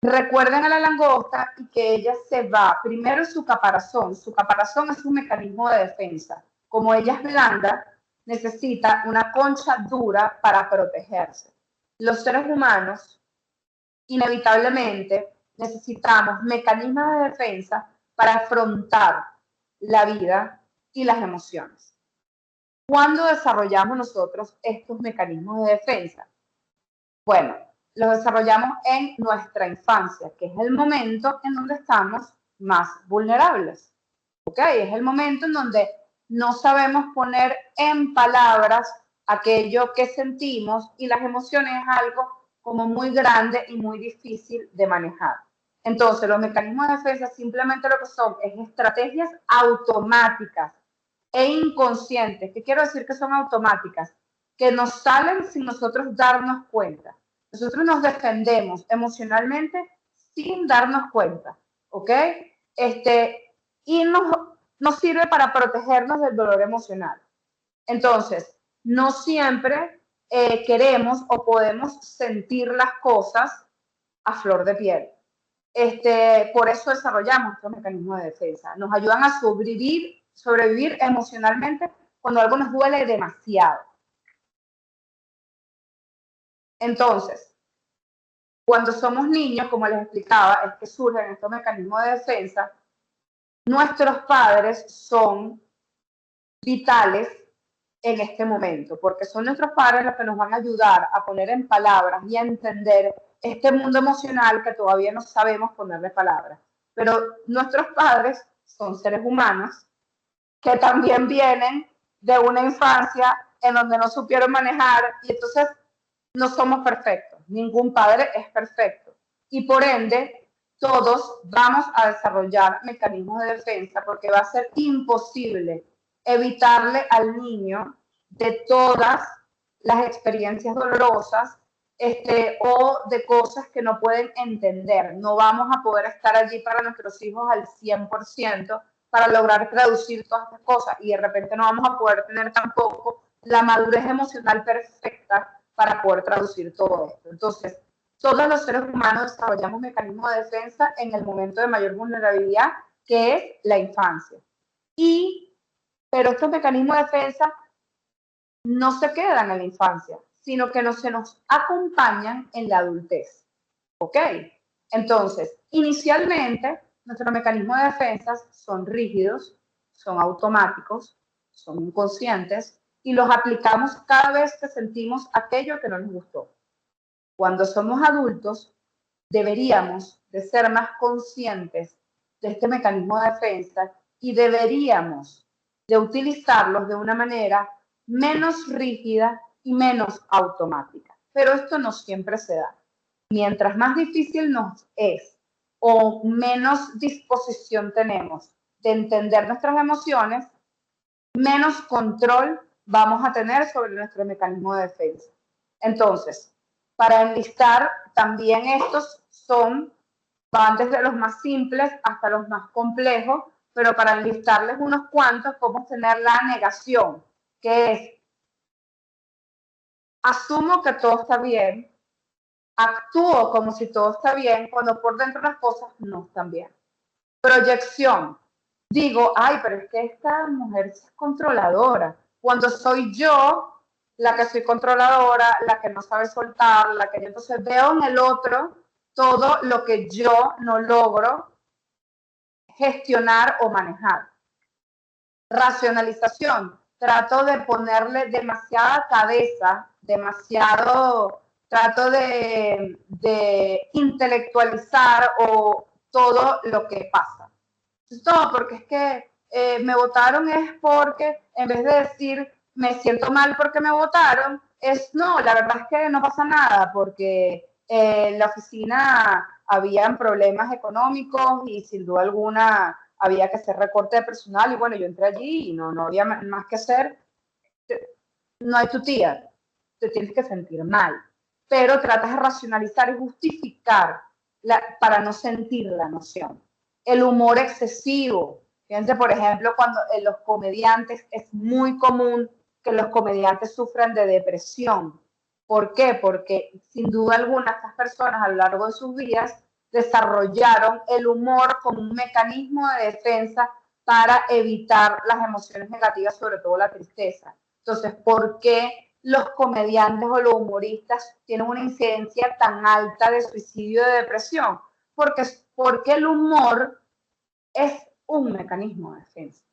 recuerden a la langosta y que ella se va, primero su caparazón es un mecanismo de defensa. Como ella es blanda, necesita una concha dura para protegerse. Los seres humanos, inevitablemente, necesitamos mecanismos de defensa para afrontar la vida y las emociones. ¿Cuándo desarrollamos nosotros estos mecanismos de defensa? Bueno, los desarrollamos en nuestra infancia, que es el momento en donde estamos más vulnerables. ¿Ok? Es el momento en donde no sabemos poner en palabras aquello que sentimos y las emociones es algo como muy grande y muy difícil de manejar. Entonces, los mecanismos de defensa simplemente lo que son es estrategias automáticas e inconscientes. ¿Qué quiero decir que son automáticas? Que nos salen sin nosotros darnos cuenta. Nosotros nos defendemos emocionalmente sin darnos cuenta, ¿ok? Y nos sirve para protegernos del dolor emocional. Entonces, no siempre queremos o podemos sentir las cosas a flor de piel. Por eso desarrollamos estos mecanismos de defensa. Nos ayudan a sobrevivir emocionalmente cuando algo nos duele demasiado. Entonces, cuando somos niños, como les explicaba, es que surgen estos mecanismos de defensa. Nuestros padres son vitales en este momento, porque son nuestros padres los que nos van a ayudar a poner en palabras y a entender este mundo emocional que todavía no sabemos ponerle palabras. Pero nuestros padres son seres humanos que también vienen de una infancia en donde no supieron manejar y entonces no somos perfectos. Ningún padre es perfecto. Y por ende, todos vamos a desarrollar mecanismos de defensa porque va a ser imposible evitarle al niño de todas las experiencias dolorosas o de cosas que no pueden entender. No vamos a poder estar allí para nuestros hijos al 100% para lograr traducir todas estas cosas y de repente no vamos a poder tener tampoco la madurez emocional perfecta para poder traducir todo esto. Entonces, todos los seres humanos desarrollamos mecanismos de defensa en el momento de mayor vulnerabilidad, que es la infancia. Pero estos mecanismos de defensa no se quedan en la infancia, sino que se nos acompañan en la adultez. ¿Ok? Entonces, inicialmente, nuestros mecanismos de defensa son rígidos, son automáticos, son inconscientes y los aplicamos cada vez que sentimos aquello que no nos gustó. Cuando somos adultos, deberíamos de ser más conscientes de este mecanismo de defensa y deberíamos de utilizarlos de una manera menos rígida y menos automática. Pero esto no siempre se da. Mientras más difícil nos es o menos disposición tenemos de entender nuestras emociones, menos control vamos a tener sobre nuestro mecanismo de defensa. Entonces, para enlistar, también estos van desde los más simples hasta los más complejos, pero para enlistarles unos cuantos, podemos tener la negación, que es, asumo que todo está bien, actúo como si todo está bien, cuando por dentro las cosas no están bien. Proyección, digo, ay, pero es que esta mujer es controladora, cuando soy yo la que soy controladora, la que no sabe soltar, la que yo entonces veo en el otro todo lo que yo no logro gestionar o manejar. Racionalización, trato de ponerle demasiada cabeza, trato de intelectualizar o todo lo que pasa. Todo porque es que me votaron es porque en vez de decir me siento mal porque me votaron, no, la verdad es que no pasa nada porque en la oficina habían problemas económicos y sin duda alguna había que hacer recorte de personal y bueno, yo entré allí y no había más que hacer. No hay tu tía, te tienes que sentir mal, pero tratas de racionalizar y justificar para no sentir la emoción. El humor excesivo. Fíjense, por ejemplo, cuando en los comediantes es muy común que los comediantes sufran de depresión. ¿Por qué? Porque sin duda alguna estas personas a lo largo de sus vidas desarrollaron el humor como un mecanismo de defensa para evitar las emociones negativas, sobre todo la tristeza. Entonces, ¿por qué los comediantes o los humoristas tienen una incidencia tan alta de suicidio y de depresión? Porque el humor es un mecanismo de defensa.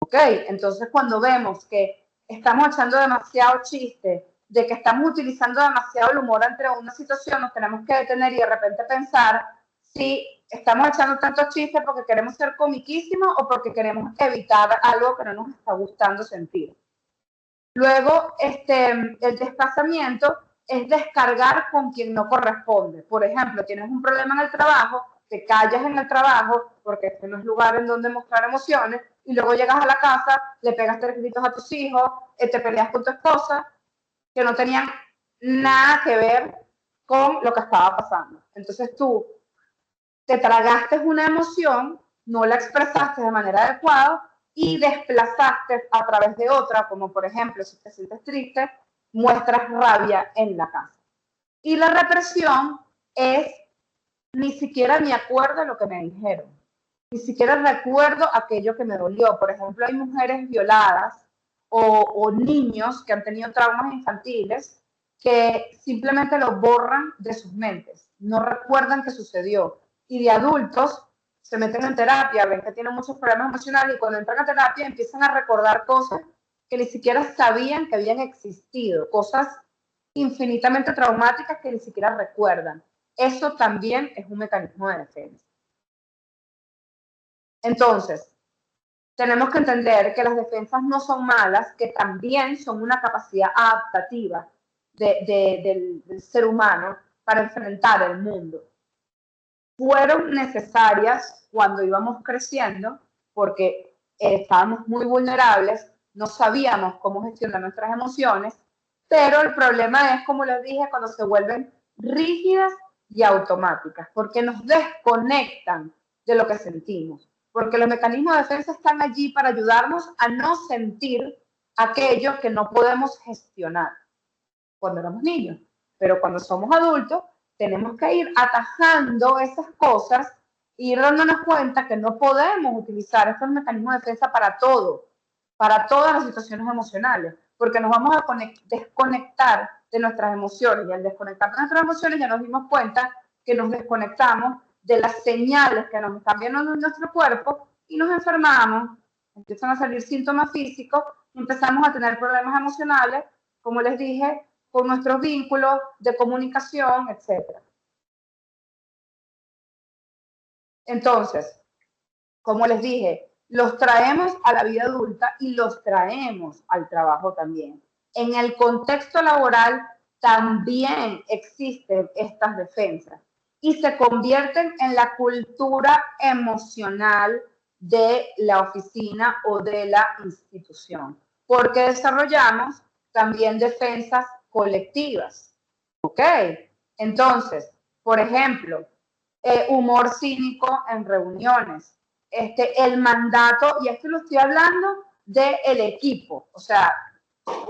¿Ok? Entonces, cuando vemos que estamos echando demasiado chiste, de que estamos utilizando demasiado el humor ante una situación, nos tenemos que detener y de repente pensar si estamos echando tantos chistes porque queremos ser comiquísimos o porque queremos evitar algo que no nos está gustando sentir. Luego, el desplazamiento es descargar con quien no corresponde. Por ejemplo, tienes un problema en el trabajo, te callas en el trabajo porque este no es lugar en donde mostrar emociones, y luego llegas a la casa, le pegas 3 gritos a tus hijos, te peleas con tu esposa, que no tenían nada que ver con lo que estaba pasando. Entonces tú te tragaste una emoción, no la expresaste de manera adecuada y desplazaste a través de otra, como por ejemplo, si te sientes triste, muestras rabia en la casa. Y la represión es ni siquiera me acuerdo de lo que me dijeron, ni siquiera recuerdo aquello que me dolió. Por ejemplo, hay mujeres violadas o niños que han tenido traumas infantiles que simplemente lo borran de sus mentes, no recuerdan que sucedió. Y de adultos se meten en terapia, ven que tienen muchos problemas emocionales y cuando entran a terapia empiezan a recordar cosas que ni siquiera sabían que habían existido, cosas infinitamente traumáticas que ni siquiera recuerdan. Eso también es un mecanismo de defensa. Entonces, tenemos que entender que las defensas no son malas, que también son una capacidad adaptativa del ser humano para enfrentar el mundo. Fueron necesarias cuando íbamos creciendo porque estábamos muy vulnerables, no sabíamos cómo gestionar nuestras emociones, pero el problema es, como les dije, cuando se vuelven rígidas y automáticas, porque nos desconectan de lo que sentimos, porque los mecanismos de defensa están allí para ayudarnos a no sentir aquello que no podemos gestionar cuando éramos niños, pero cuando somos adultos tenemos que ir atajando esas cosas y ir dándonos cuenta que no podemos utilizar estos mecanismos de defensa para todo, para todas las situaciones emocionales, porque nos vamos a desconectar de nuestras emociones y al desconectar de nuestras emociones ya nos dimos cuenta que nos desconectamos de las señales que nos están viendo en nuestro cuerpo y nos enfermamos, empiezan a salir síntomas físicos y empezamos a tener problemas emocionales, como les dije, con nuestros vínculos de comunicación, etc. Entonces, como les dije, los traemos a la vida adulta y los traemos al trabajo también. En el contexto laboral también existen estas defensas y se convierten en la cultura emocional de la oficina o de la institución, porque desarrollamos también defensas colectivas. ¿Ok? Entonces, por ejemplo, humor cínico en reuniones, el mandato, y esto lo estoy hablando del equipo, o sea,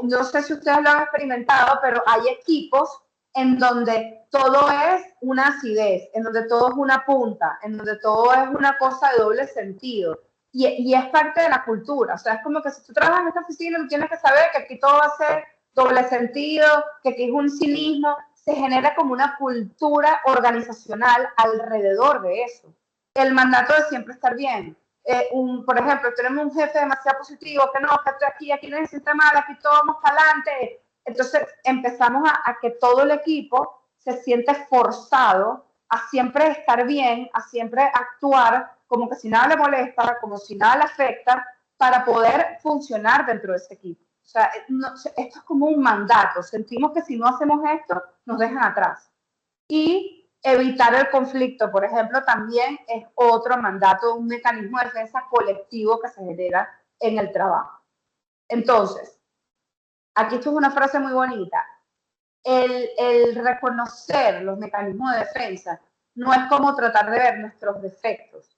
no sé si ustedes lo han experimentado, pero hay equipos en donde todo es una acidez, en donde todo es una punta, en donde todo es una cosa de doble sentido. Y es parte de la cultura, o sea, es como que si tú trabajas en esta oficina, tú tienes que saber que aquí todo va a ser doble sentido, que aquí es un cinismo, se genera como una cultura organizacional alrededor de eso. El mandato de siempre estar bien. Por ejemplo, tenemos un jefe demasiado positivo, que no, que aquí no se siente mal, aquí todo vamos para adelante. Entonces empezamos a que todo el equipo se siente forzado a siempre estar bien, a siempre actuar como que si nada le molesta, como si nada le afecta, para poder funcionar dentro de ese equipo. O sea, no, esto es como un mandato. Sentimos que si no hacemos esto, nos dejan atrás. Y evitar el conflicto, por ejemplo, también es otro mandato, un mecanismo de defensa colectivo que se genera en el trabajo. Entonces, aquí esto es una frase muy bonita. El reconocer los mecanismos de defensa no es como tratar de ver nuestros defectos,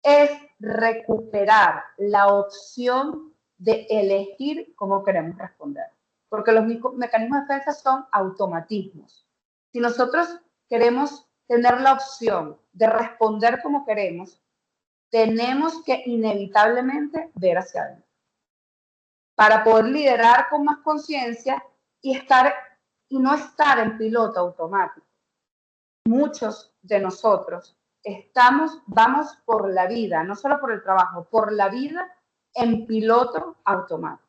es recuperar la opción de elegir cómo queremos responder. Porque los mecanismos de defensa son automatismos. Si nosotros queremos tener la opción de responder como queremos, tenemos que inevitablemente ver hacia adentro. Para poder liderar con más conciencia y no estar en piloto automático. Muchos de nosotros vamos por la vida, no solo por el trabajo, por la vida en piloto automático.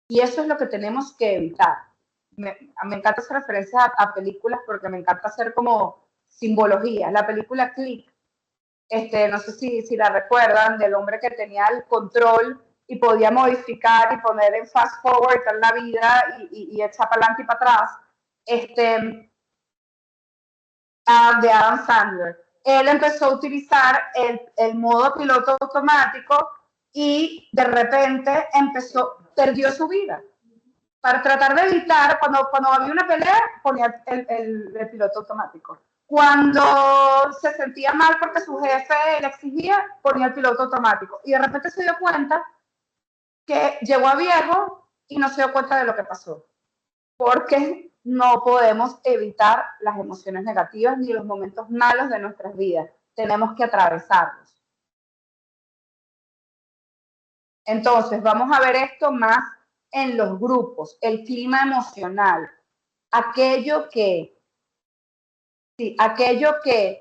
Y eso es lo que tenemos que evitar. Me encanta hacer referencias a películas porque me encanta hacer como simbología. La película Click no sé si la recuerdan, del hombre que tenía el control y podía modificar y poner en fast forward en la vida y echar para adelante y para atrás, de Adam Sandler. Él empezó a utilizar el modo piloto automático y de repente perdió su vida. Para tratar de evitar, cuando había una pelea, ponía el piloto automático. Cuando se sentía mal porque su jefe le exigía, ponía el piloto automático. Y de repente se dio cuenta que llegó a viejo y no se dio cuenta de lo que pasó. Porque no podemos evitar las emociones negativas ni los momentos malos de nuestras vidas. Tenemos que atravesarlos. Entonces, vamos a ver esto más en los grupos, el clima emocional, aquello que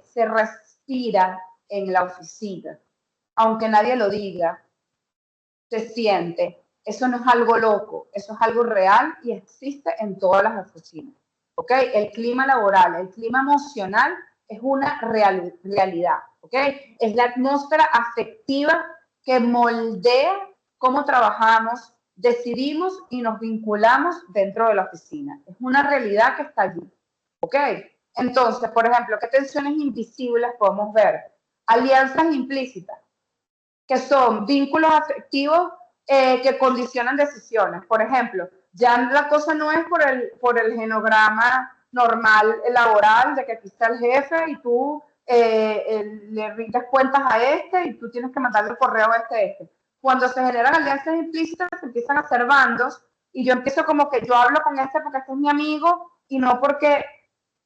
se respira en la oficina, aunque nadie lo diga, se siente. Eso no es algo loco, eso es algo real y existe en todas las oficinas. ¿Ok? El clima laboral, el clima emocional es una realidad. ¿Ok? Es la atmósfera afectiva que moldea cómo trabajamos, decidimos y nos vinculamos dentro de la oficina. Es una realidad que está allí. ¿Ok? Entonces, por ejemplo, ¿qué tensiones invisibles podemos ver? Alianzas implícitas, que son vínculos afectivos que condicionan decisiones. Por ejemplo, ya la cosa no es por el genograma normal laboral de que aquí está el jefe y tú le rindes cuentas a este y tú tienes que mandarle el correo a este. Cuando se generan alianzas implícitas, se empiezan a hacer bandos y yo empiezo como que yo hablo con este porque este es mi amigo y no porque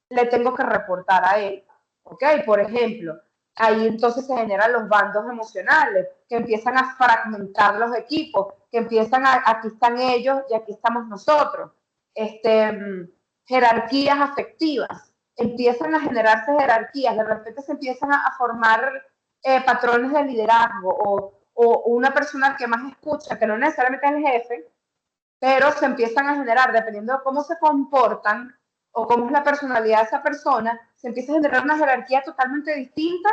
le tengo que reportar a él. ¿Ok? Por ejemplo, ahí entonces se generan los bandos emocionales, que empiezan a fragmentar los equipos, que empiezan aquí están ellos y aquí estamos nosotros. Jerarquías afectivas, empiezan a generarse jerarquías, de repente se empiezan a formar patrones de liderazgo o una persona que más escucha, que no necesariamente es el jefe, pero se empiezan a generar, dependiendo de cómo se comportan o cómo es la personalidad de esa persona, se empieza a generar una jerarquía totalmente distinta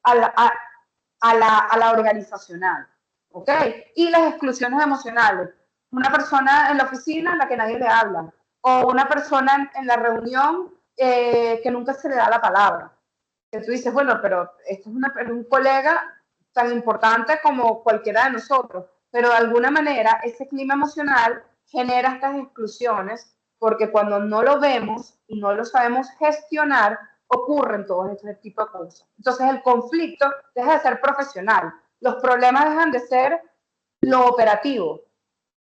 a la organizacional. ¿Ok? Y las exclusiones emocionales. Una persona en la oficina a la que nadie le habla, o una persona en la reunión que nunca se le da la palabra. Que tú dices, bueno, pero esto es un colega tan importante como cualquiera de nosotros, pero de alguna manera ese clima emocional genera estas exclusiones porque cuando no lo vemos y no lo sabemos gestionar, ocurren todos estos tipos de cosas. Entonces el conflicto deja de ser profesional, los problemas dejan de ser lo operativo,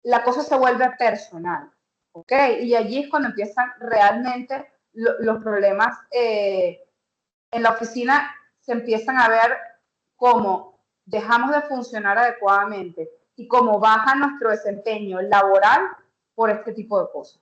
la cosa se vuelve personal, ¿ok? Y allí es cuando empiezan realmente los problemas en la oficina, se empiezan a ver cómo dejamos de funcionar adecuadamente y cómo baja nuestro desempeño laboral por este tipo de cosas.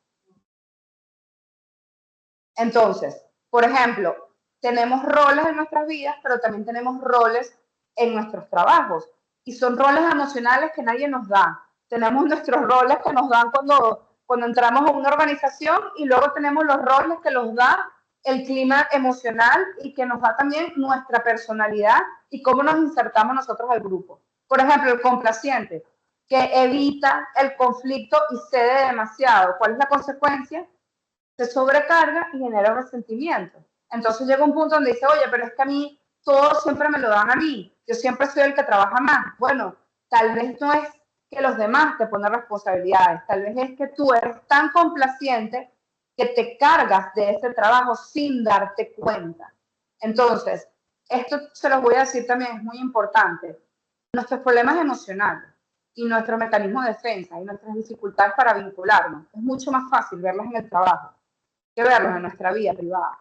Entonces, por ejemplo, tenemos roles en nuestras vidas, pero también tenemos roles en nuestros trabajos. Y son roles emocionales que nadie nos da. Tenemos nuestros roles que nos dan cuando entramos a una organización y luego tenemos los roles que nos da el clima emocional y que nos da también nuestra personalidad y cómo nos insertamos nosotros al grupo. Por ejemplo, el complaciente, que evita el conflicto y cede demasiado. ¿Cuál es la consecuencia? Se sobrecarga y genera resentimiento. Entonces llega un punto donde dice, oye, pero es que a mí todo siempre me lo dan a mí, yo siempre soy el que trabaja más. Bueno, tal vez no es que los demás te ponen responsabilidades, tal vez es que tú eres tan complaciente que te cargas de ese trabajo sin darte cuenta. Entonces, esto se los voy a decir también, es muy importante. Nuestros problemas emocionales y nuestros mecanismos de defensa y nuestras dificultades para vincularnos, es mucho más fácil verlas en el trabajo que verlos en nuestra vida privada.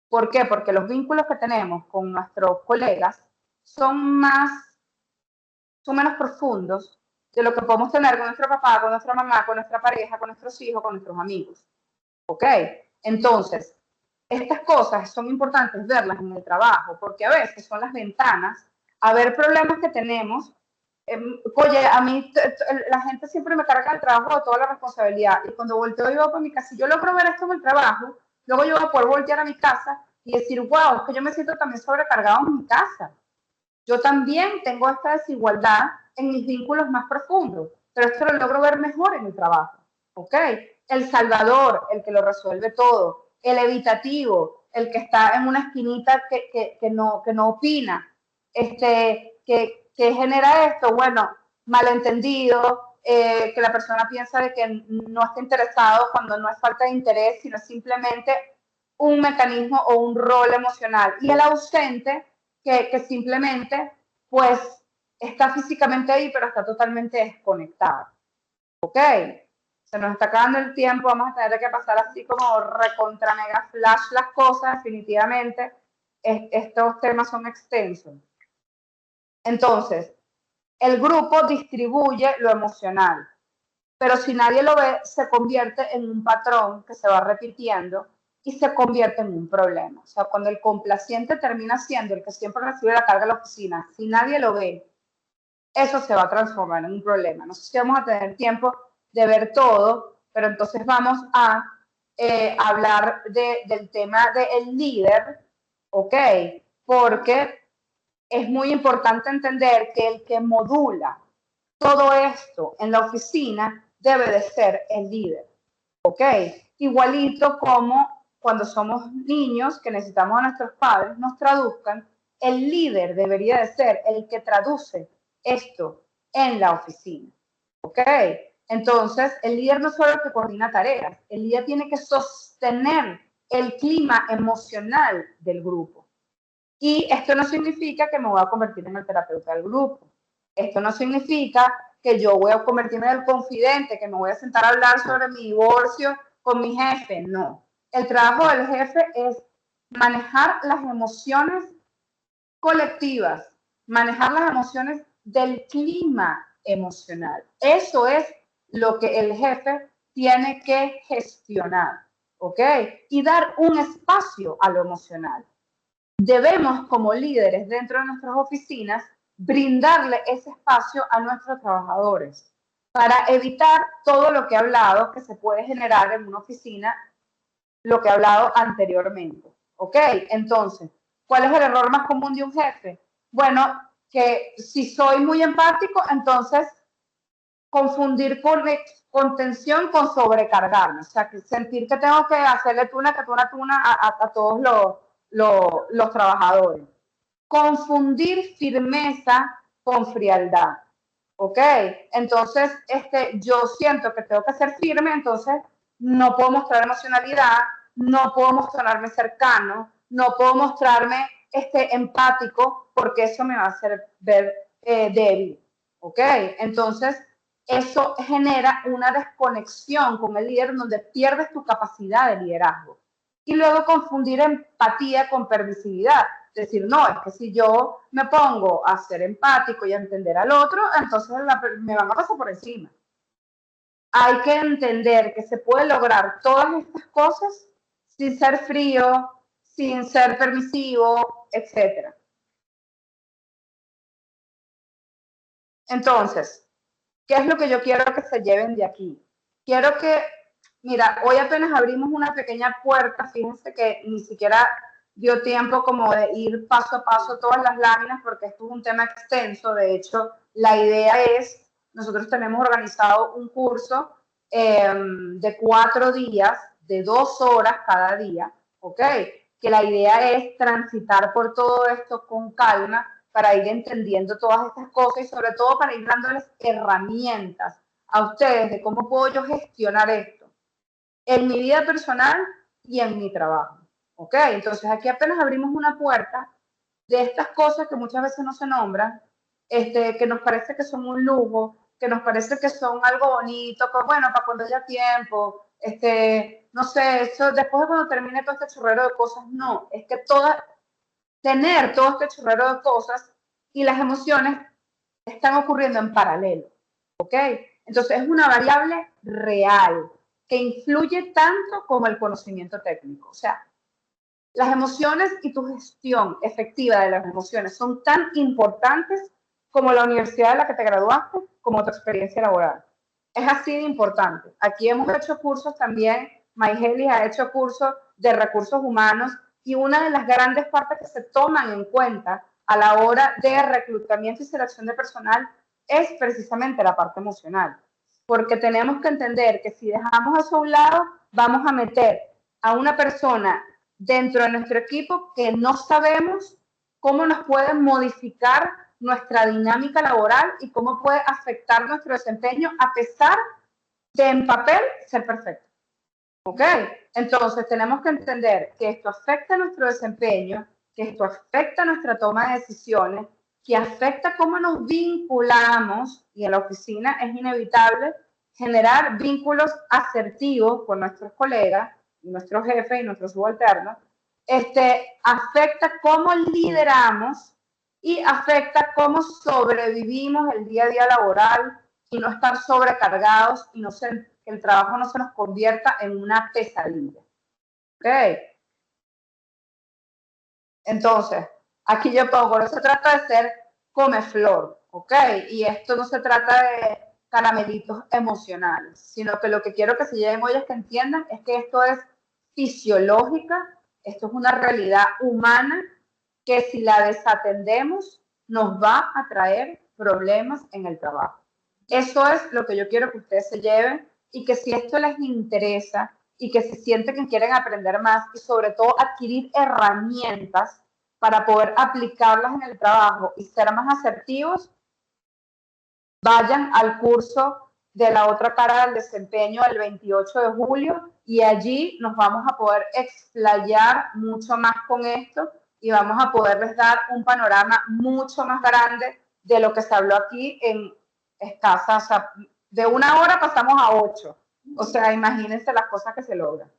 ¿Por qué? Porque los vínculos que tenemos con nuestros colegas son menos profundos de lo que podemos tener con nuestro papá, con nuestra mamá, con nuestra pareja, con nuestros hijos, con nuestros amigos. ¿Ok? Entonces, estas cosas son importantes verlas en el trabajo, porque a veces son las ventanas a ver problemas que tenemos. Oye, a mí la gente siempre me carga el trabajo de toda la responsabilidad y cuando volteo yo para mi casa, si yo logro ver esto en el trabajo, luego yo voy a poder voltear a mi casa y decir, wow, es que yo me siento también sobrecargado en mi casa. yo también tengo esta desigualdad en mis vínculos más profundos, pero esto lo logro ver mejor en mi trabajo, ¿ok? El salvador, el que lo resuelve todo, el evitativo, el que está en una esquinita que no opina, que genera esto, bueno, malentendido, que la persona piensa de que no está interesado cuando no es falta de interés, sino simplemente un mecanismo o un rol emocional. Y el ausente, que simplemente, pues, está físicamente ahí, pero está totalmente desconectado. ¿Ok? Se nos está acabando el tiempo, vamos a tener que pasar así como recontra mega flash las cosas, definitivamente. Estos temas son extensos. Entonces, el grupo distribuye lo emocional, pero si nadie lo ve, se convierte en un patrón que se va repitiendo y se convierte en un problema. O sea, cuando el complaciente termina siendo el que siempre recibe la carga de la oficina, si nadie lo ve, eso se va a transformar en un problema. No sé si vamos a tener tiempo de ver todo, pero entonces vamos a hablar del tema del líder, ¿ok? Porque es muy importante entender que el que modula todo esto en la oficina debe de ser el líder, ¿ok? Igualito como cuando somos niños que necesitamos a nuestros padres nos traduzcan, el líder debería de ser el que traduce esto en la oficina, ¿ok? Entonces, el líder no es solo el que coordina tareas, el líder tiene que sostener el clima emocional del grupo. Y esto no significa que me voy a convertir en el terapeuta del grupo. Esto no significa que yo voy a convertirme en el confidente, que me voy a sentar a hablar sobre mi divorcio con mi jefe. No. El trabajo del jefe es manejar las emociones colectivas, manejar las emociones del clima emocional. Eso es lo que el jefe tiene que gestionar, ¿ok? Y dar un espacio a lo emocional. Debemos, como líderes dentro de nuestras oficinas, brindarle ese espacio a nuestros trabajadores para evitar todo lo que he hablado que se puede generar en una oficina, lo que he hablado anteriormente. ¿Ok? Entonces, ¿cuál es el error más común de un jefe? Bueno, que si soy muy empático, entonces confundir contención con sobrecargarme. O sea, que sentir que tengo que hacerle tuna a todos los trabajadores. Confundir firmeza con frialdad. ¿Ok? Entonces, yo siento que tengo que ser firme, entonces no puedo mostrar emocionalidad, no puedo mostrarme cercano, no puedo mostrarme empático, porque eso me va a hacer ver débil. ¿Ok? Entonces, eso genera una desconexión con el líder donde pierdes tu capacidad de liderazgo. Y luego confundir empatía con permisividad. Decir, no, es que si yo me pongo a ser empático y a entender al otro, entonces me van a pasar por encima. Hay que entender que se puede lograr todas estas cosas sin ser frío, sin ser permisivo, etc. Entonces, ¿qué es lo que yo quiero que se lleven de aquí? Quiero que, mira, hoy apenas abrimos una pequeña puerta, fíjense que ni siquiera dio tiempo como de ir paso a paso todas las láminas porque esto es un tema extenso. De hecho, la idea es, nosotros tenemos organizado un curso de 4 días, de 2 horas cada día, ¿ok? Que la idea es transitar por todo esto con calma para ir entendiendo todas estas cosas y sobre todo para ir dándoles herramientas a ustedes de cómo puedo yo gestionar esto en mi vida personal y en mi trabajo. ¿Ok? Entonces aquí apenas abrimos una puerta de estas cosas que muchas veces no se nombran, que nos parece que son un lujo, que nos parece que son algo bonito, que bueno, para cuando haya tiempo, no sé, eso, después de cuando termine todo este chorrero de cosas, no, es que tener todo este chorrero de cosas y las emociones están ocurriendo en paralelo, ¿ok? Entonces es una variable real que influye tanto como el conocimiento técnico. O sea, las emociones y tu gestión efectiva de las emociones son tan importantes como la universidad de la que te graduaste, como tu experiencia laboral. Es así de importante. Aquí hemos hecho cursos también, Mayheli ha hecho cursos de recursos humanos y una de las grandes partes que se toman en cuenta a la hora de reclutamiento y selección de personal es precisamente la parte emocional. Porque tenemos que entender que si dejamos eso a un lado, vamos a meter a una persona dentro de nuestro equipo que no sabemos cómo nos puede modificar nuestra dinámica laboral y cómo puede afectar nuestro desempeño a pesar de en papel ser perfecto. ¿Ok? Entonces tenemos que entender que esto afecta nuestro desempeño, que esto afecta nuestra toma de decisiones, que afecta cómo nos vinculamos, y en la oficina es inevitable generar vínculos asertivos con nuestros colegas, nuestros jefes y nuestros subalternos, afecta cómo lideramos y afecta cómo sobrevivimos el día a día laboral y no estar sobrecargados y no ser, que el trabajo no se nos convierta en una pesadilla. ¿Ok? Entonces, aquí yo pongo, no se trata de ser comeflor, ¿ok? Y esto no se trata de caramelitos emocionales, sino que lo que quiero que se lleven hoy es que entiendan es que esto es fisiológica, esto es una realidad humana que si la desatendemos nos va a traer problemas en el trabajo. Eso es lo que yo quiero que ustedes se lleven y que si esto les interesa y que se sienten que quieren aprender más y sobre todo adquirir herramientas para poder aplicarlas en el trabajo y ser más asertivos, vayan al curso de la otra cara del desempeño el 28 de julio y allí nos vamos a poder explayar mucho más con esto y vamos a poderles dar un panorama mucho más grande de lo que se habló aquí en escasa, o sea, de 1 hora pasamos a 8. O sea, imagínense las cosas que se logran.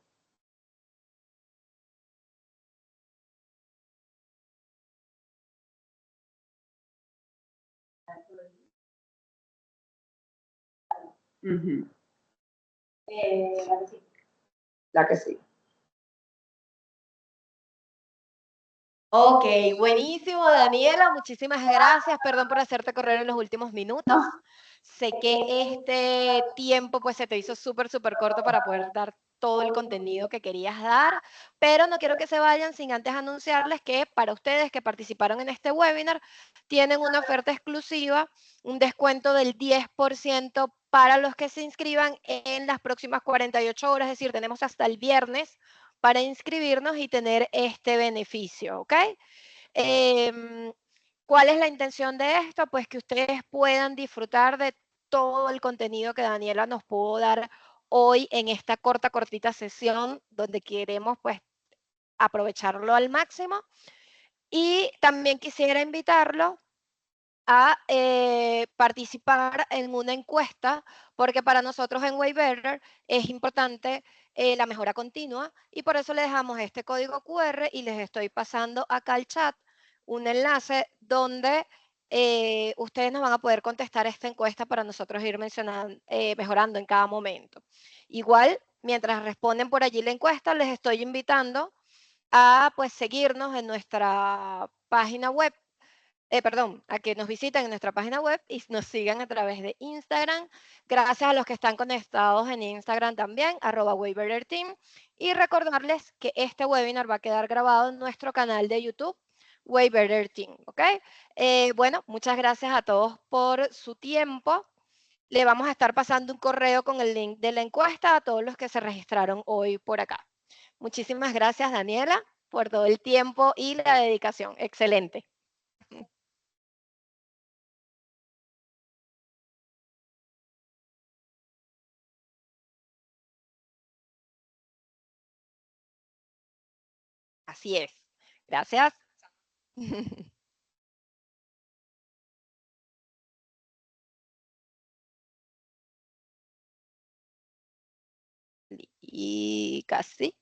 Uh -huh. La que sí. Ok, buenísimo, Daniela, muchísimas gracias. Perdón por hacerte correr en los últimos minutos. No. Sé que este tiempo pues se te hizo súper corto para poder dar todo el contenido que querías dar, pero no quiero que se vayan sin antes anunciarles que para ustedes que participaron en este webinar tienen una oferta exclusiva, un descuento del 10% para los que se inscriban en las próximas 48 horas, es decir, tenemos hasta el viernes para inscribirnos y tener este beneficio, ¿ok? ¿Cuál es la intención de esto? Pues que ustedes puedan disfrutar de todo el contenido que Daniela nos pudo dar hoy en esta cortita sesión donde queremos pues aprovecharlo al máximo. Y también quisiera invitarlo a participar en una encuesta, porque para nosotros en Waybetter es importante la mejora continua y por eso les dejamos este código QR y les estoy pasando acá al chat un enlace donde ustedes nos van a poder contestar esta encuesta para nosotros ir mejorando en cada momento. Igual, mientras responden por allí la encuesta, les estoy invitando a pues seguirnos en nuestra página web, a que nos visiten en nuestra página web y nos sigan a través de Instagram. Gracias a los que están conectados en Instagram también, @WayBetterTeam. Y recordarles que este webinar va a quedar grabado en nuestro canal de YouTube, WayBetterTeam, ¿ok? Bueno, muchas gracias a todos por su tiempo. Le vamos a estar pasando un correo con el link de la encuesta a todos los que se registraron hoy por acá. Muchísimas gracias, Daniela, por todo el tiempo y la dedicación. Excelente. Así es. Gracias. Y casi.